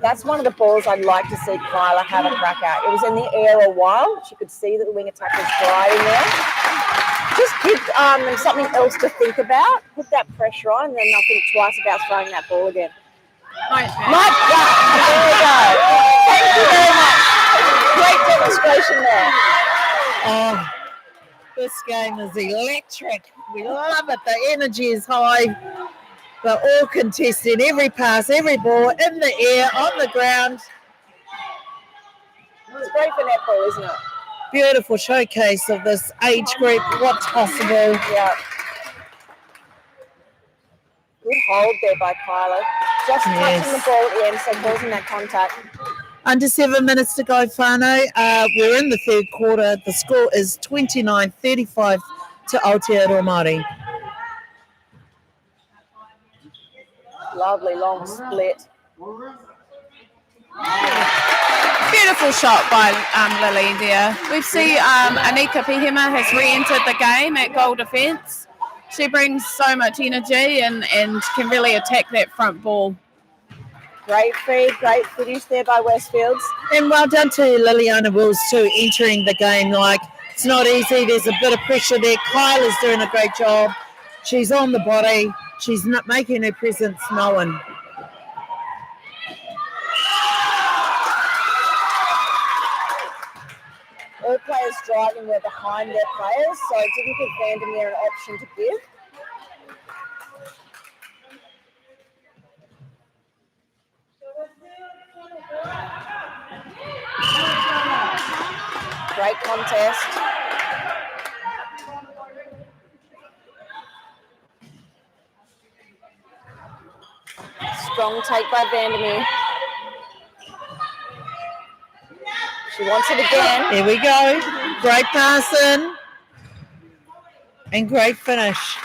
That's one of the balls I'd like to see Kyla have a crack at. It was in the air a while. She could see that the wing attack was driving there. Just give them something else to think about. Put that pressure on, and then they'll think twice about throwing that ball again. Nice. Mike, there we go. Thank you very much. Great demonstration there. Oh, this game is electric. We love it. The energy is high. They're all contesting every pass, every ball, in the air, on the ground. It's great for netball, isn't it? Beautiful showcase of this age group, what's possible. Yeah. Good hold there by Kyla. Just touching the ball at the end, so causing that contact. Under 7 minutes to go, Whānau. We're in the third quarter. The score is 29-35 to Aotearoa Māori. Lovely long split. Beautiful shot by Lily there. We see Anika Pihima has re-entered the game at goal defence. She brings so much energy and can really attack that front ball. Great feed, great finish there by Westfields. And well done to Liliana Wills too, entering the game. Like, it's not easy. There's a bit of pressure there. Kyla's doing a great job. She's on the body. She's not making her presence known. All players driving were behind their players, so it didn't give Vandermeer an option to give. Great contest. Strong take by Vandermeer. She wants it again. There we go. Great passing. And great finish.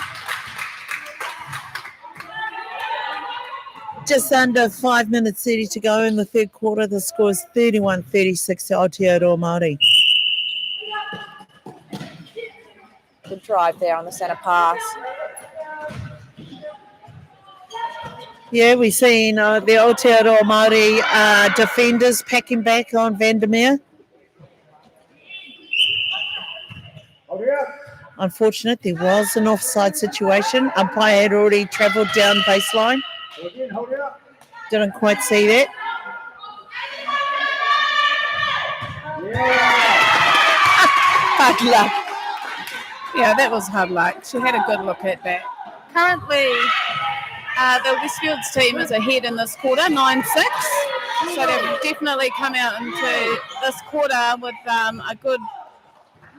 Just under 5 minutes 30 to go in the third quarter. The score is 31-36 to Aotearoa Māori. Good drive there on the centre pass. Yeah, we've seen the Aotearoa Māori defenders packing back on Vandermeer. Unfortunate, there was an offside situation. Umpire had already travelled down baseline. Didn't quite see that. Hard luck. Yeah, that was hard luck. She had a good look at that. Currently, the Westfields team is ahead in this quarter, 9-6. So they've definitely come out into this quarter with a good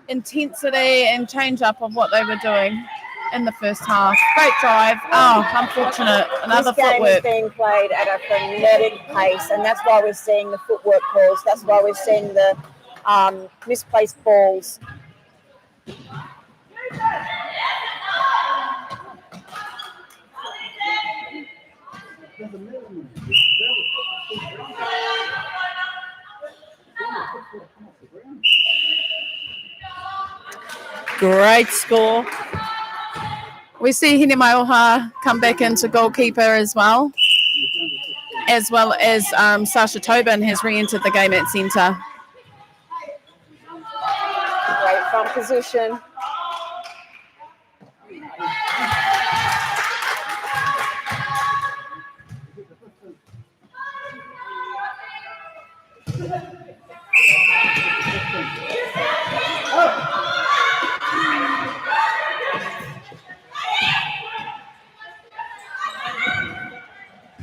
intensity and change up of what they were doing in the first half. Great drive. Oh, unfortunate. Another this game footwork. is being played at a frenetic pace, and that's why we're seeing the footwork calls. That's why we're seeing the misplaced balls. Great score. We see Hine Maioha come back into goalkeeper as well as Sasha Tobin has re-entered the game at centre. Great front position.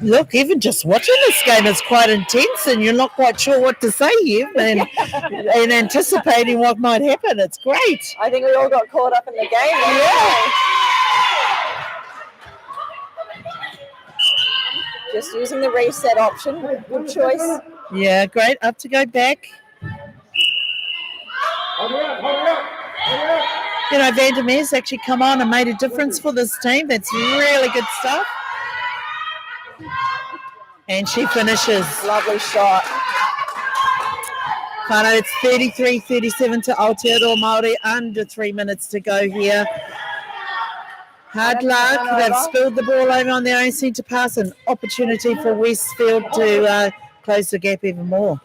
Look, even just watching this game is quite intense and you're not quite sure what to say here and anticipating what might happen. It's great. I think we all got caught up in the game. Yeah. Just using the reset option. Good choice. Yeah, great. Up to go back. You know, Vandermeer's actually come on and made a difference for this team. That's really good stuff. And she finishes. Lovely shot. Whānau, it's 33-37 to Aotearoa Māori, under 3 minutes to go here. Hard luck, they've spilled the ball over on their own centre pass, an opportunity for Westfield to close the gap even more.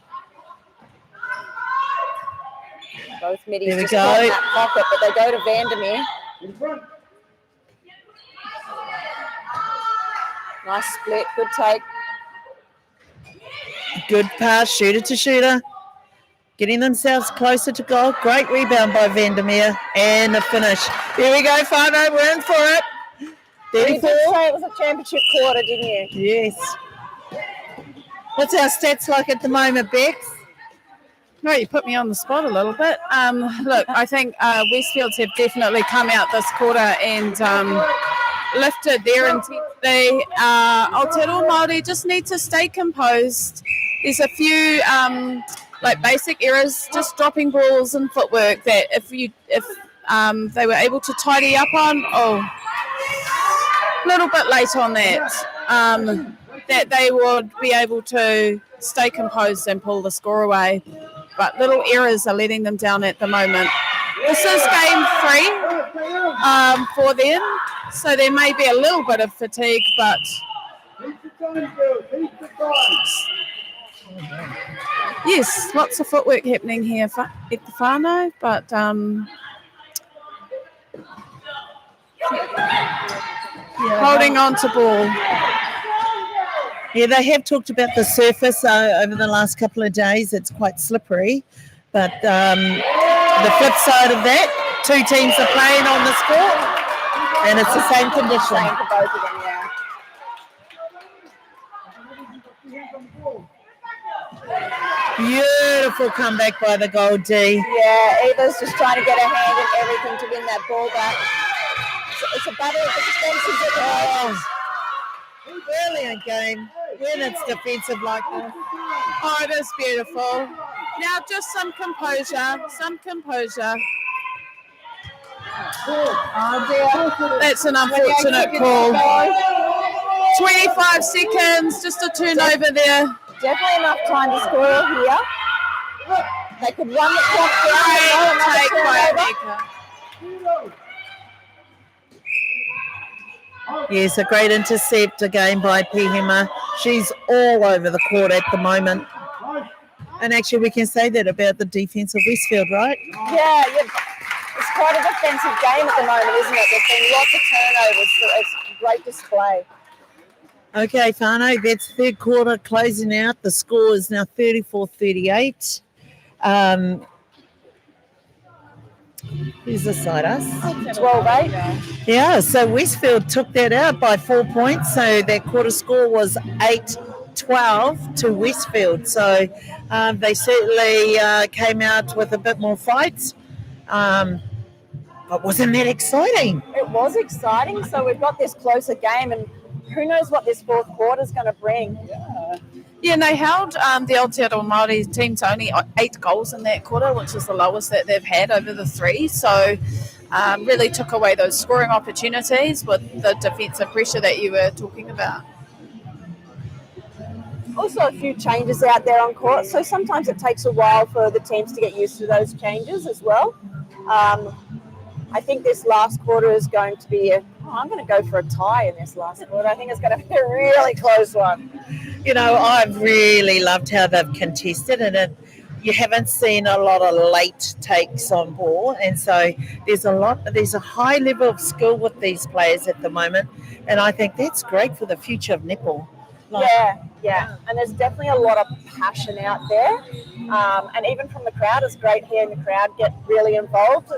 Both middies There we just go. got in that pocket, but they go to Vandermeer. Nice split, good take. Good pass, shooter to shooter. Getting themselves closer to goal. Great rebound by Vandermeer. And the finish. Here we go, Whānau, we're in for it. You did 34. say it was a championship quarter, didn't you? Yes. What's our stats like at the moment, Bex? No, you put me on the spot a little bit. Look, I think Westfields have definitely come out this quarter and lifted their intensity. Aotearoa Māori just need to stay composed. There's a few like basic errors, just dropping balls and footwork that if they were able to tidy up on, a little bit late on that, that they would be able to stay composed and pull the score away. But little errors are letting them down at the moment. This is game 3 for them, so there may be a little bit of fatigue, but yes, lots of footwork happening here at the whānau, but holding on to ball. Yeah, they have talked about the surface over the last couple of days. It's quite slippery. But the flip side of that, 2 teams are playing on the court, and it's the same condition. Same for both of them, yeah. Beautiful comeback by the Gold D. Yeah, Eva's just trying to get her hand in everything to win that ball back. It's a battle of the defenses at the moment. Brilliant game when it's defensive like this. Oh, it is beautiful. Now just some composure, Oh dear. That's an unfortunate call. 25 seconds, just a turnover there. Definitely enough time to score here. They could run the clock down. Great take by Annika. Annika. Yes, a great intercept again by Pihima. She's all over the court at the moment. And actually, we can say that about the defence of Westfield, right? Yeah, it's quite a defensive game at the moment, isn't it? There's been lots of turnovers, so it's a great display. Okay, Whānau, that's third quarter closing out. The score is now 34-38. Who's beside us? 12-8. Yeah, so Westfield took that out by 4 points. So that quarter score was 8-12 to Westfield. So they certainly came out with a bit more fights. But wasn't that exciting? It was exciting. So we've got this closer game, and who knows what this fourth quarter is going to bring. Yeah, and they held the Aotearoa Māori team to only 8 goals in that quarter, which is the lowest that they've had over the 3. So really took away those scoring opportunities with the defensive pressure that you were talking about. Also a few changes out there on court, so sometimes it takes a while for the teams to get used to those changes as well. I think this last quarter is going to be I'm going to go for a tie in this last quarter. I think it's going to be a really close one. You know, I've really loved how they've contested it. You haven't seen a lot of late takes on ball, and so there's a high level of skill with these players at the moment, and I think that's great for the future of netball. Yeah, and there's definitely a lot of passion out there, and even from the crowd, it's great hearing the crowd get really involved.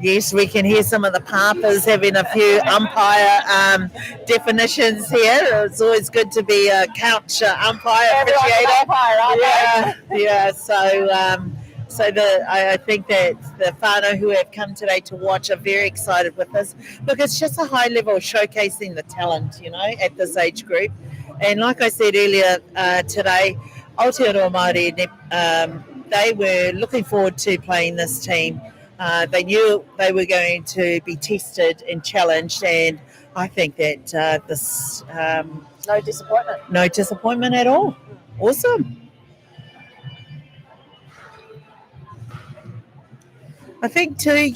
Yes, we can hear some of the Papas having a few umpire definitions here. It's always good to be a couch umpire officiator. Umpire, aren't they? Yeah. So I think that the whānau who have come today to watch are very excited with this. Look, it's just a high level of showcasing the talent, you know, at this age group. And like I said earlier today, Aotearoa Māori, they were looking forward to playing this team. They knew they were going to be tested and challenged, and I think that this No disappointment. No disappointment at all. Awesome. I think too,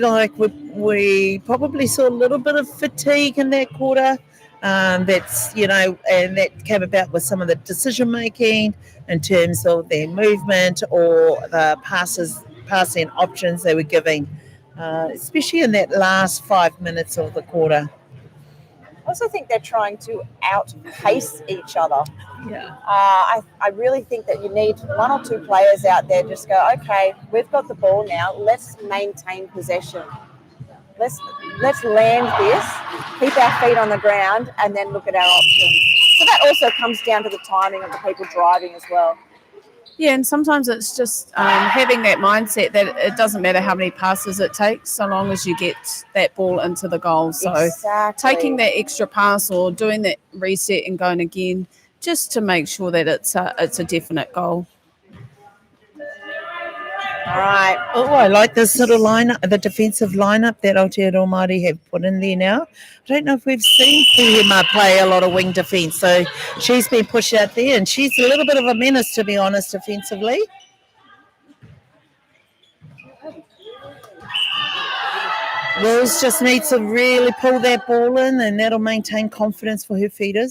like we probably saw a little bit of fatigue in that quarter. That's, and that came about with some of the decision making in terms of their movement or the passing options they were giving, especially in that last 5 minutes of the quarter. I also think they're trying to outpace each other. Yeah. I really think that you need one or two players out there just go, okay, we've got the ball now, let's maintain possession. Let's land this, keep our feet on the ground, and then look at our options. So that also comes down to the timing of the people driving as well. Yeah, and sometimes it's just having that mindset that it doesn't matter how many passes it takes, so long as you get that ball into the goal. So Exactly. taking that extra pass or doing that reset and going again, just to make sure that it's a definite goal. All right. Oh, I like this sort of lineup, the defensive lineup that Aotearoa Māori have put in there now. I don't know if we've seen Pihima play a lot of wing defence, so she's been pushed out there, and she's a little bit of a menace, to be honest, defensively. Wills just needs to really pull that ball in, and that'll maintain confidence for her feeders.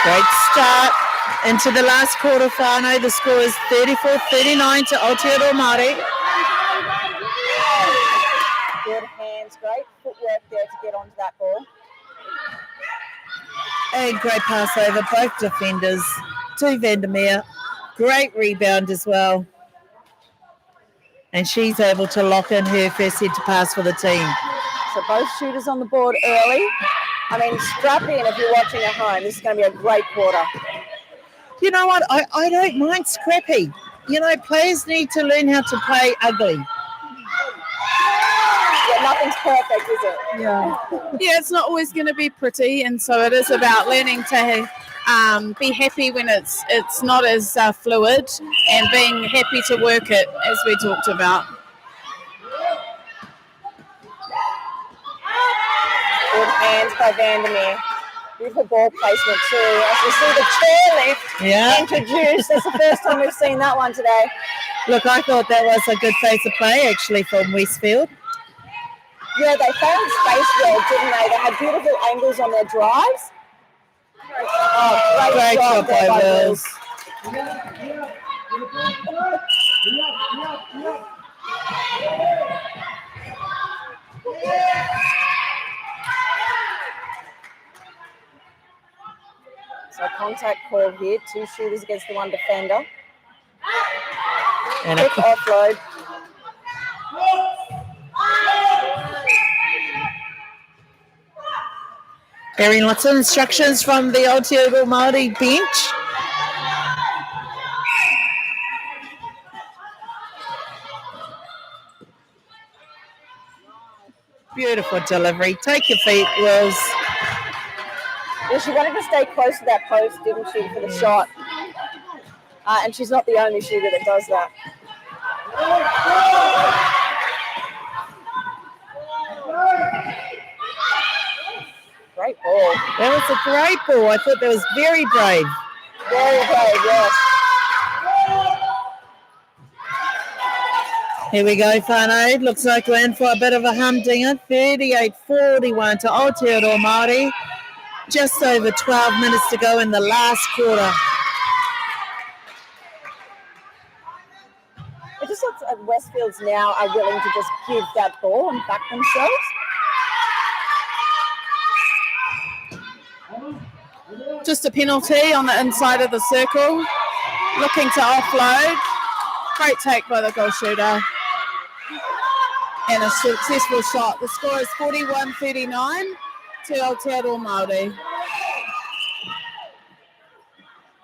Great start into the last quarter final. The score is 34-39 to Aotearoa Māori. Good hands, great footwork there to get onto that ball. And great pass over both defenders to Vandermeer. Great rebound as well. And she's able to lock in her first set to pass for the team. So both shooters on the board early. I mean, strap in if you're watching at home. This is going to be a great quarter. You know what? I don't mind scrappy. Players need to learn how to play ugly. Yeah, nothing's perfect, is it? Yeah. Yeah, it's not always going to be pretty, and so it is about learning to be happy when it's not as fluid, and being happy to work it, as we talked about. Good hands by Vandermeer. Beautiful ball placement too. As you see the chairlift introduced. That's the first time we've seen that one today. Look, I thought that was a good phase of play, actually, from Westfield. Yeah, they found space well, didn't they? They had beautiful angles on their drives. Oh, great job there by Wills. So contact call here, two shooters against the one defender. And quick offload. Hearing lots of instructions from the Aotearoa Māori bench. Beautiful delivery. Take your feet, Wills. Yeah, she wanted to stay close to that post, didn't she, for the shot? And she's not the only shooter that does that. Great ball. That was a great ball. I thought that was very brave. Very brave, yes. Here we go, whānau. Looks like we're in for a bit of a humdinger. 38-41 to Aotearoa Māori. Just over 12 minutes to go in the last quarter. It just looks like Westfields now are willing to just give that ball and back themselves. Just a penalty on the inside of the circle. Looking to offload. Great take by the goal shooter. And a successful shot. The score is 41-39 to Aotearoa Māori.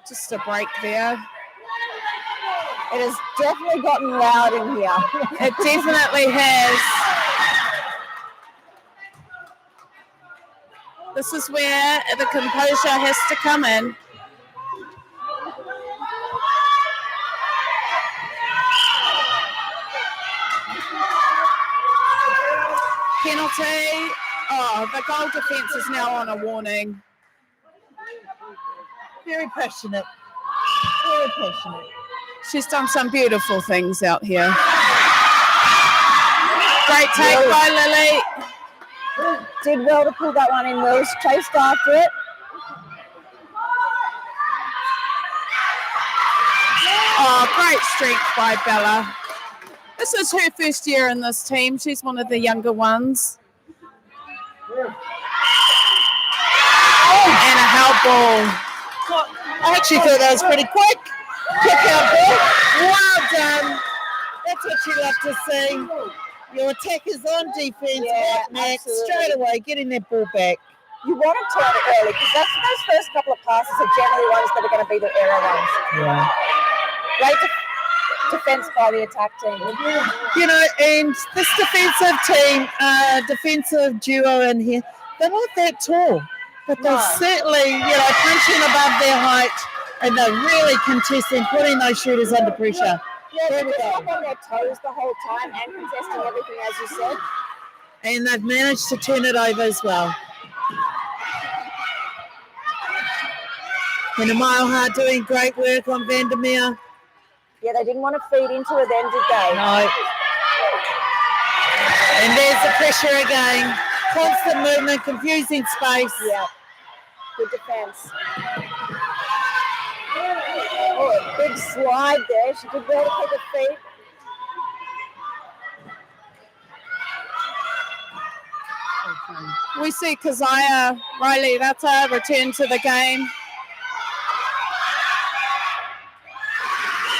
Just a break there. It has definitely gotten loud in here. It definitely has. This is where the composure has to come in. Penalty penalty. Oh, the goal defence is now on a warning. Very passionate. Very passionate. She's done some beautiful things out here. Great take by Lily. Did well to pull that one in. Wills chased after it. Oh, great strength by Bella. This is her first year in this team. She's one of the younger ones. And a held ball. I actually thought that was pretty quick. Kick out ball. Well done. That's what you love to see. Your attackers on defence, Max, straight away, getting their ball back. You want to turn it early because those first couple of passes are generally ones that are going to be the error ones. Yeah. Great defence by the attack team. You know, and this defensive team, defensive duo in here, they're not that tall, but they're certainly, punching above their height, and they're really contesting, putting those shooters under pressure. Yeah, they're just up on their toes the whole time and contesting everything, as you said. And they've managed to turn it over as well. And a Mile Hard doing great work on Vandermeer. Yeah, they didn't want to feed into it then, did they? No. And there's the pressure again. Constant movement, confusing space. Yeah. Good defence. Oh, a big slide there. She did well to keep her feet. We see Keziah Riley Rata return to the game.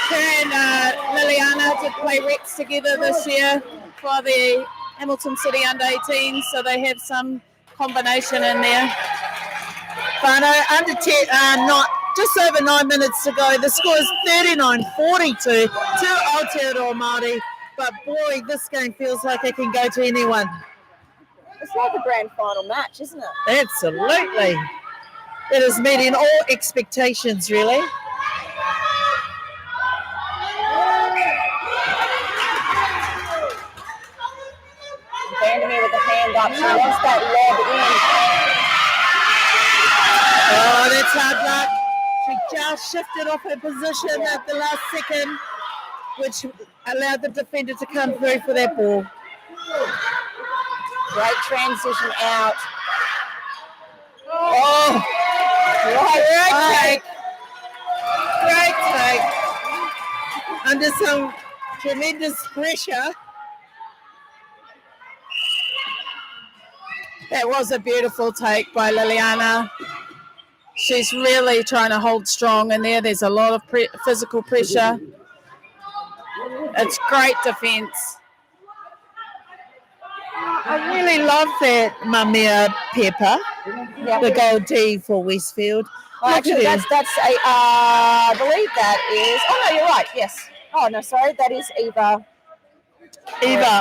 Her and Liliana did play reps together this year for the Hamilton City under-18, so they have some combination in there. Whānau, under 10, not just over 9 minutes to go. The score is 39-42 to Aotearoa Māori. But boy, this game feels like it can go to anyone. It's like a grand final match, isn't it? Absolutely. It is meeting all expectations, really. Vandermeer with the hand up. She wants that lob in. Oh, that's hard luck. She just shifted off her position at the last second, which allowed the defender to come through for that ball. Great transition out. Oh, great take. Under some tremendous pressure. That was a beautiful take by Liliana. She's really trying to hold strong in there. There's a lot of physical pressure. It's great defence. I really love that Mamia Pepper, the goal D for Westfield. Actually, that's I believe that is. Oh no, you're right. Yes. Oh no, sorry, that is Eva. Eva.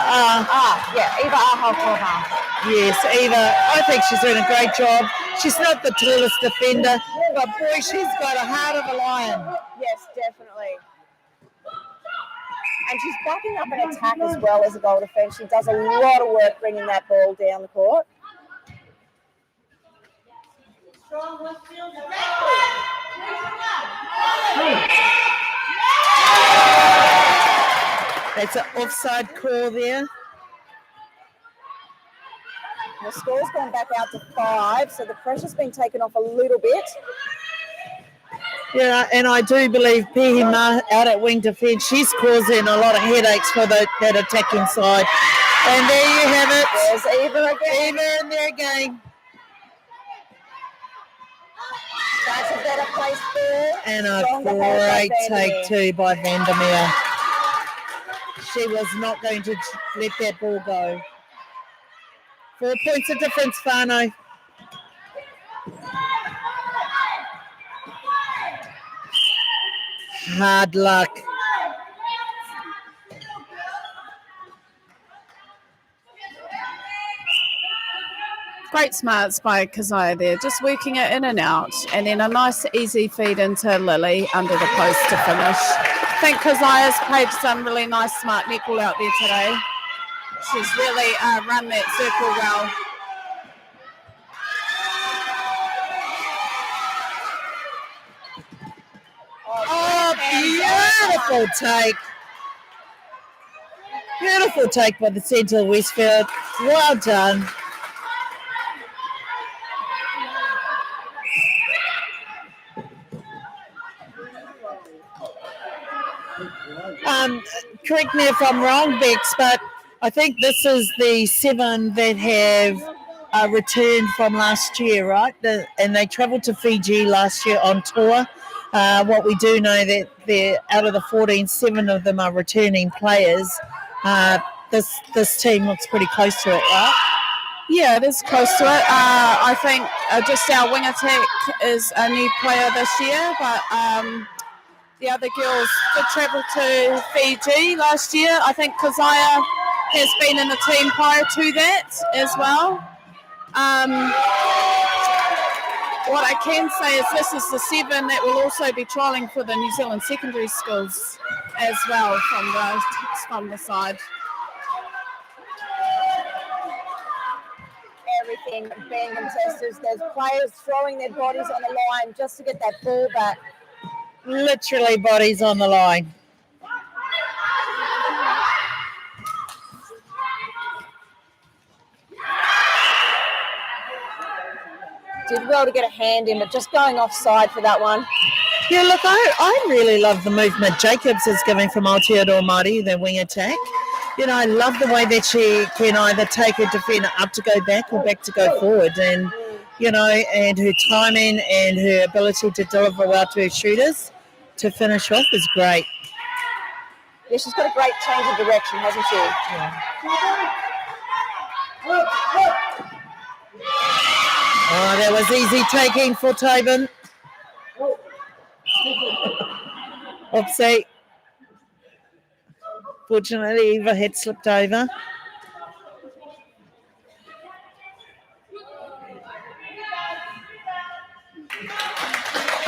Eva Ahakoha. Yes, Eva. I think she's doing a great job. She's not the tallest defender, but boy, she's got a heart of a lion. Yes, definitely. And she's backing up an attack as well as a goal defence. She does a lot of work bringing that ball down the court. That's an offside call there. The score's gone back out to 5, so the pressure's been taken off a little bit. Yeah, and I do believe Pihima out at wing defence, she's causing a lot of headaches for that attacking side. And there you have it. There's Eva again. Eva in there again. That's a better place there. And a great take too by Vandermeer. She was not going to let that ball go. 4 points of difference, Whānau. Hard luck. Great smarts by Keziah there, just working it in and out, and then a nice easy feed into Lily under the post to finish. I think Keziah's played some really nice smart netball out there today. She's really run that circle well. Oh, beautiful take. Beautiful take by the centre of Westfield. Well done. Correct me if I'm wrong, Bex, but I think this is the 7 that have returned from last year, right? And they travelled to Fiji last year on tour. What we do know that they're out of the 14, 7 of them are returning players. This team looks pretty close to it, right? Yeah, it is close to it. I think just our wing attack is a new player this year, but the other girls did travel to Fiji last year. I think Keziah has been in the team prior to that as well. What I can say is this is the 7 that will also be trialling for the New Zealand secondary schools as well from the side. Everything being contested. There's players throwing their bodies on the line just to get that ball back. Literally bodies on the line. Did well to get a hand in, but just going offside for that one. Yeah, look, I really love the movement Jacobs is giving from Aotearoa Māori, the wing attack. You know, I love the way that she can either take her defender up to go back or back to go forward. And, you know, and her timing and her ability to deliver well to her shooters to finish off is great. Yeah, she's got a great change of direction, hasn't she? Yeah. Oh, that was easy taking for Tobin. Oopsie. Fortunately, Eva had slipped over.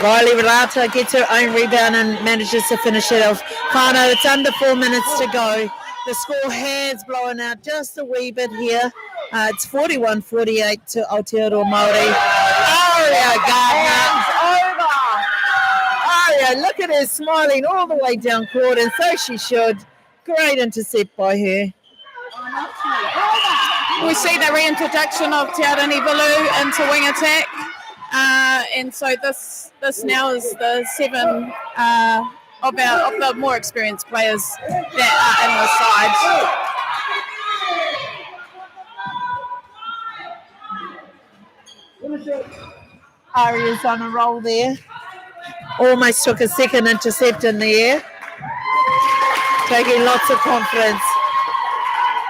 Riley Rata gets her own rebound and manages to finish it off. Whānau, it's under 4 minutes to go. The score has blown out just a wee bit here. It's 41-48 to Aotearoa Māori. Aria Gardner. Aria, look at her smiling all the way down court, and so she should. Great intercept by her. We see the reintroduction of Te Arani Vilu into wing attack. And so this now is the 7 of the more experienced players that are in the side. Aria's on a roll there. Almost took a second intercept in the air. Taking lots of confidence.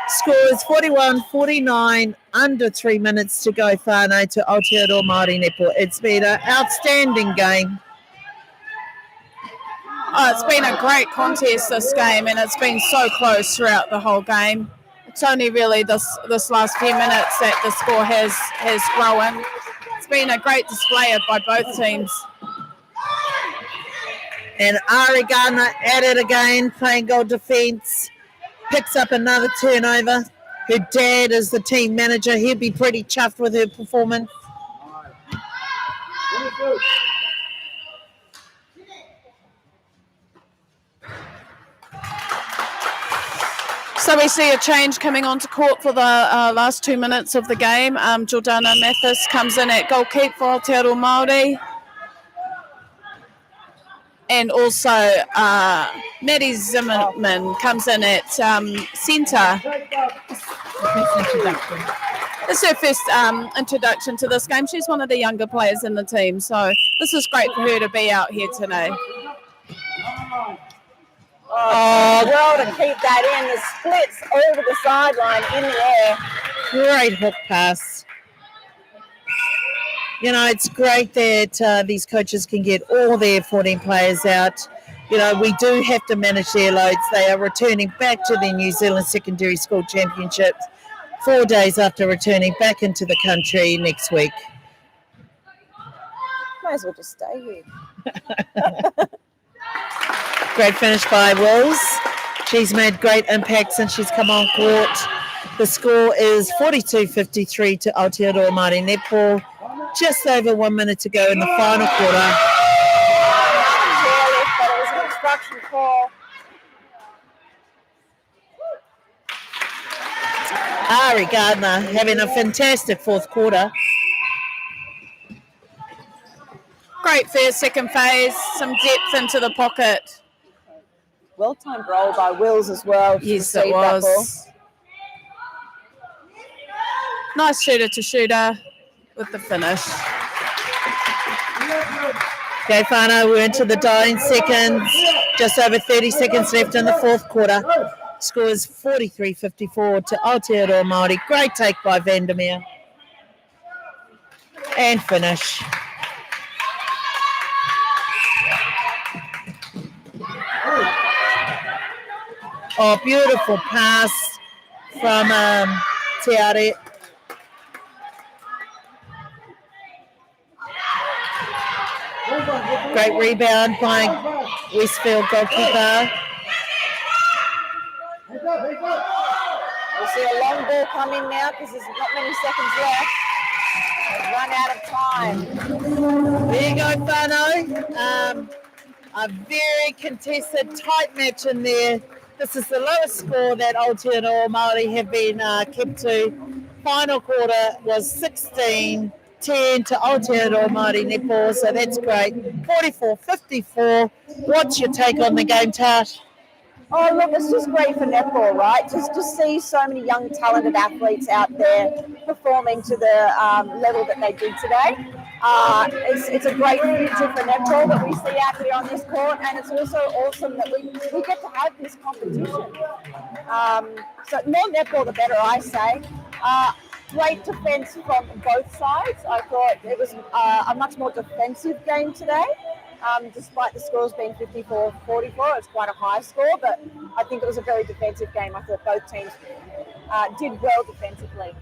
Score is 41-49, under 3 minutes to go, Whānau, to Aotearoa Māori netball. It's been an outstanding game. Oh, it's been a great contest, this game, and it's been so close throughout the whole game. It's only really this last few minutes that the score has grown. It's been a great display by both teams. And Ari Gardner at it again, playing goal defence. Picks up another turnover. Her dad is the team manager. He'll be pretty chuffed with her performance. So we see a change coming onto court for the last 2 minutes of the game. Jordana Mathis comes in at goalkeeper for Aotearoa Māori. And also Maddie Zimmerman comes in at centre. It's her first introduction to this game. She's one of the younger players in the team, so this is great for her to be out here today. Oh, well to keep that in. The splits over the sideline in the air. Great hook pass. You know, it's great that these coaches can get all their 14 players out. You know, we do have to manage their loads. They are returning back to the New Zealand Secondary School Championships 4 days after returning back into the country next week. Might as well just stay here. Great finish by Wills. She's made great impact since she's come on court. The score is 42-53 to Aotearoa Māori Netball. Just over 1 minute to go in the final quarter. Chairlift, but it was an obstruction call. Ari Gardner having a fantastic fourth quarter. Great first, second phase, some depth into the pocket. Well-timed roll by Wills as well. to Yes, receive it that ball. was. Nice shooter to shooter with the finish. Okay, Whānau, we're into the dying seconds. Just over 30 seconds left in the fourth quarter. Score is 43-54 to Aotearoa Māori. Great take by Vandermeer. And finish. Oh, beautiful pass from Te Are. Great rebound by Westfield goalkeeper. We'll see a long ball come in now because there's not many seconds left. They've run out of time. There you go, Whānau. A very contested, tight match in there. This is the lowest score that Aotearoa Māori have been kept to. Final quarter was 16-10 to Aotearoa Māori Netball, so that's great. 44-54. What's your take on the game, Tash? Oh, look, it's just great for netball, right? Just to see so many young, talented athletes out there performing to the level that they did today. It's a great future for netball that we see out here on this court, and it's also awesome that we get to have this competition. So more netball, the better, I say. Great defence from both sides. I thought it was a much more defensive game today. Despite the scores being 54-44, it's quite a high score, but I think it was a very defensive game. I thought both teams did well defensively.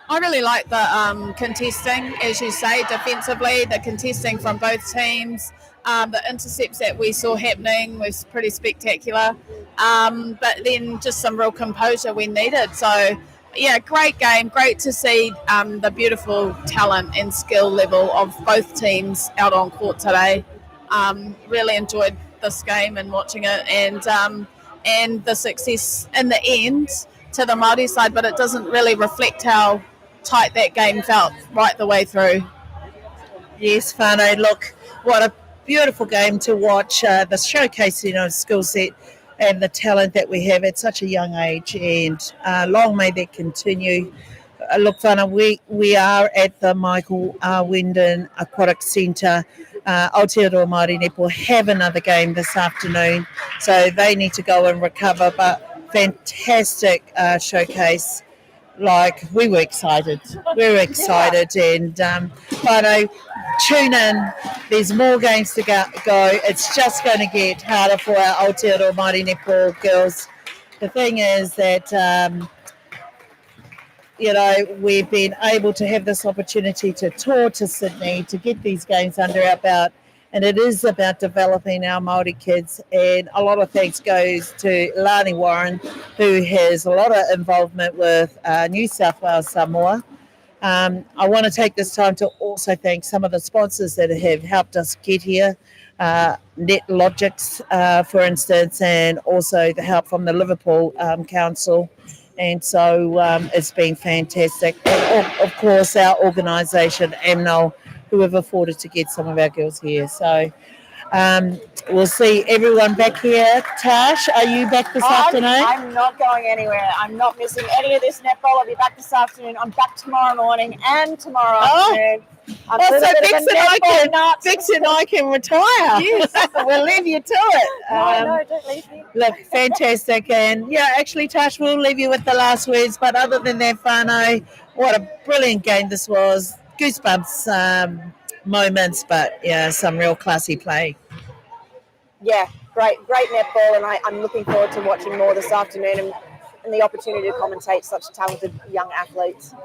I really like the contesting, as you say, defensively, the contesting from both teams. The intercepts that we saw happening was pretty spectacular, but then just some real composure when needed. So, yeah, great game. Great to see the beautiful talent and skill level of both teams out on court today. Really enjoyed this game and watching it, and the success in the end to the Māori side, but it doesn't really reflect how tight that game felt right the way through. Yes, Whānau, look, what a beautiful game to watch, the showcasing of skill set and the talent that we have at such a young age, and long may that continue. Look, Whānau, we are at the Michael Wyndon Aquatic Centre. Aotearoa Māori Netball have another game this afternoon, so they need to go and recover, but fantastic showcase. Like, we were excited. And Whānau, tune in. There's more games to go. It's just going to get harder for our Aotearoa Māori Netball girls. The thing is that, we've been able to have this opportunity to tour to Sydney, to get these games under our belt, and it is about developing our Māori kids, and a lot of thanks goes to Lani Warren, who has a lot of involvement with New South Wales Samoa. I want to take this time to also thank some of the sponsors that have helped us get here, NetLogics, for instance, and also the help from the Liverpool Council. And so it's been fantastic. And of course, our organisation, AMNISS, who have afforded to get some of our girls here. So we'll see everyone back here. Tash, are you back this afternoon? I'm not going anywhere. I'm not missing any of this netball. I'll be back this afternoon. I'm back tomorrow morning and tomorrow afternoon. So Vix and I can retire. Yes. We'll leave you to it. No, don't leave me. Look, fantastic. And yeah, actually, Tash, we'll leave you with the last words. But other than that, Whānau, what a brilliant game this was. Goosebumps moments, but yeah, some real classy play. Yeah, great netball, and I'm looking forward to watching more this afternoon and the opportunity to commentate such talented young athletes.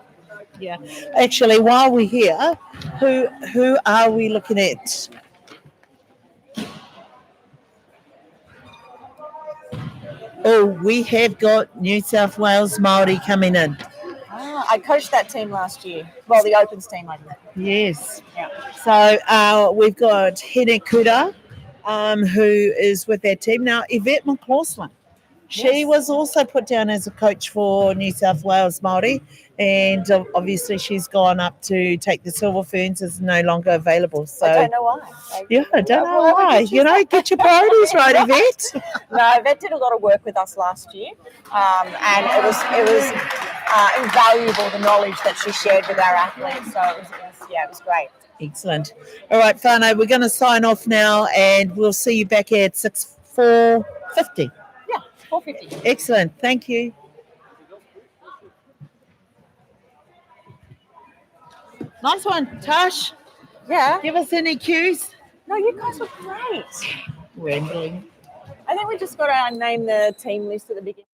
Yeah. Actually, while we're here, who are we looking at? Oh, we have got New South Wales Māori coming in. I coached that team last year. Well, the Opens team, I did. Yes. Yeah. So we've got Hene Kura, who is with that team. Now, Yvette McLaughlin, she was also put down as a coach for New South Wales Māori, and obviously she's gone up to take the Silver Ferns, is no longer available. So I don't know why. yeah, I don't know Why would why. you choose You know, that? get your priorities right, Yvette. No, Yvette did a lot of work with us last year, and it was invaluable, the knowledge that she shared with our athletes. So it was great. Excellent. All right, Whānau, we're going to sign off now, and we'll see you back at 4:50. Yeah, 4:50. Excellent. Thank you. Nice one, Tash. Yeah. Give us any cues. No, you guys were great. Rambling. I think we just got to name the team list at the beginning.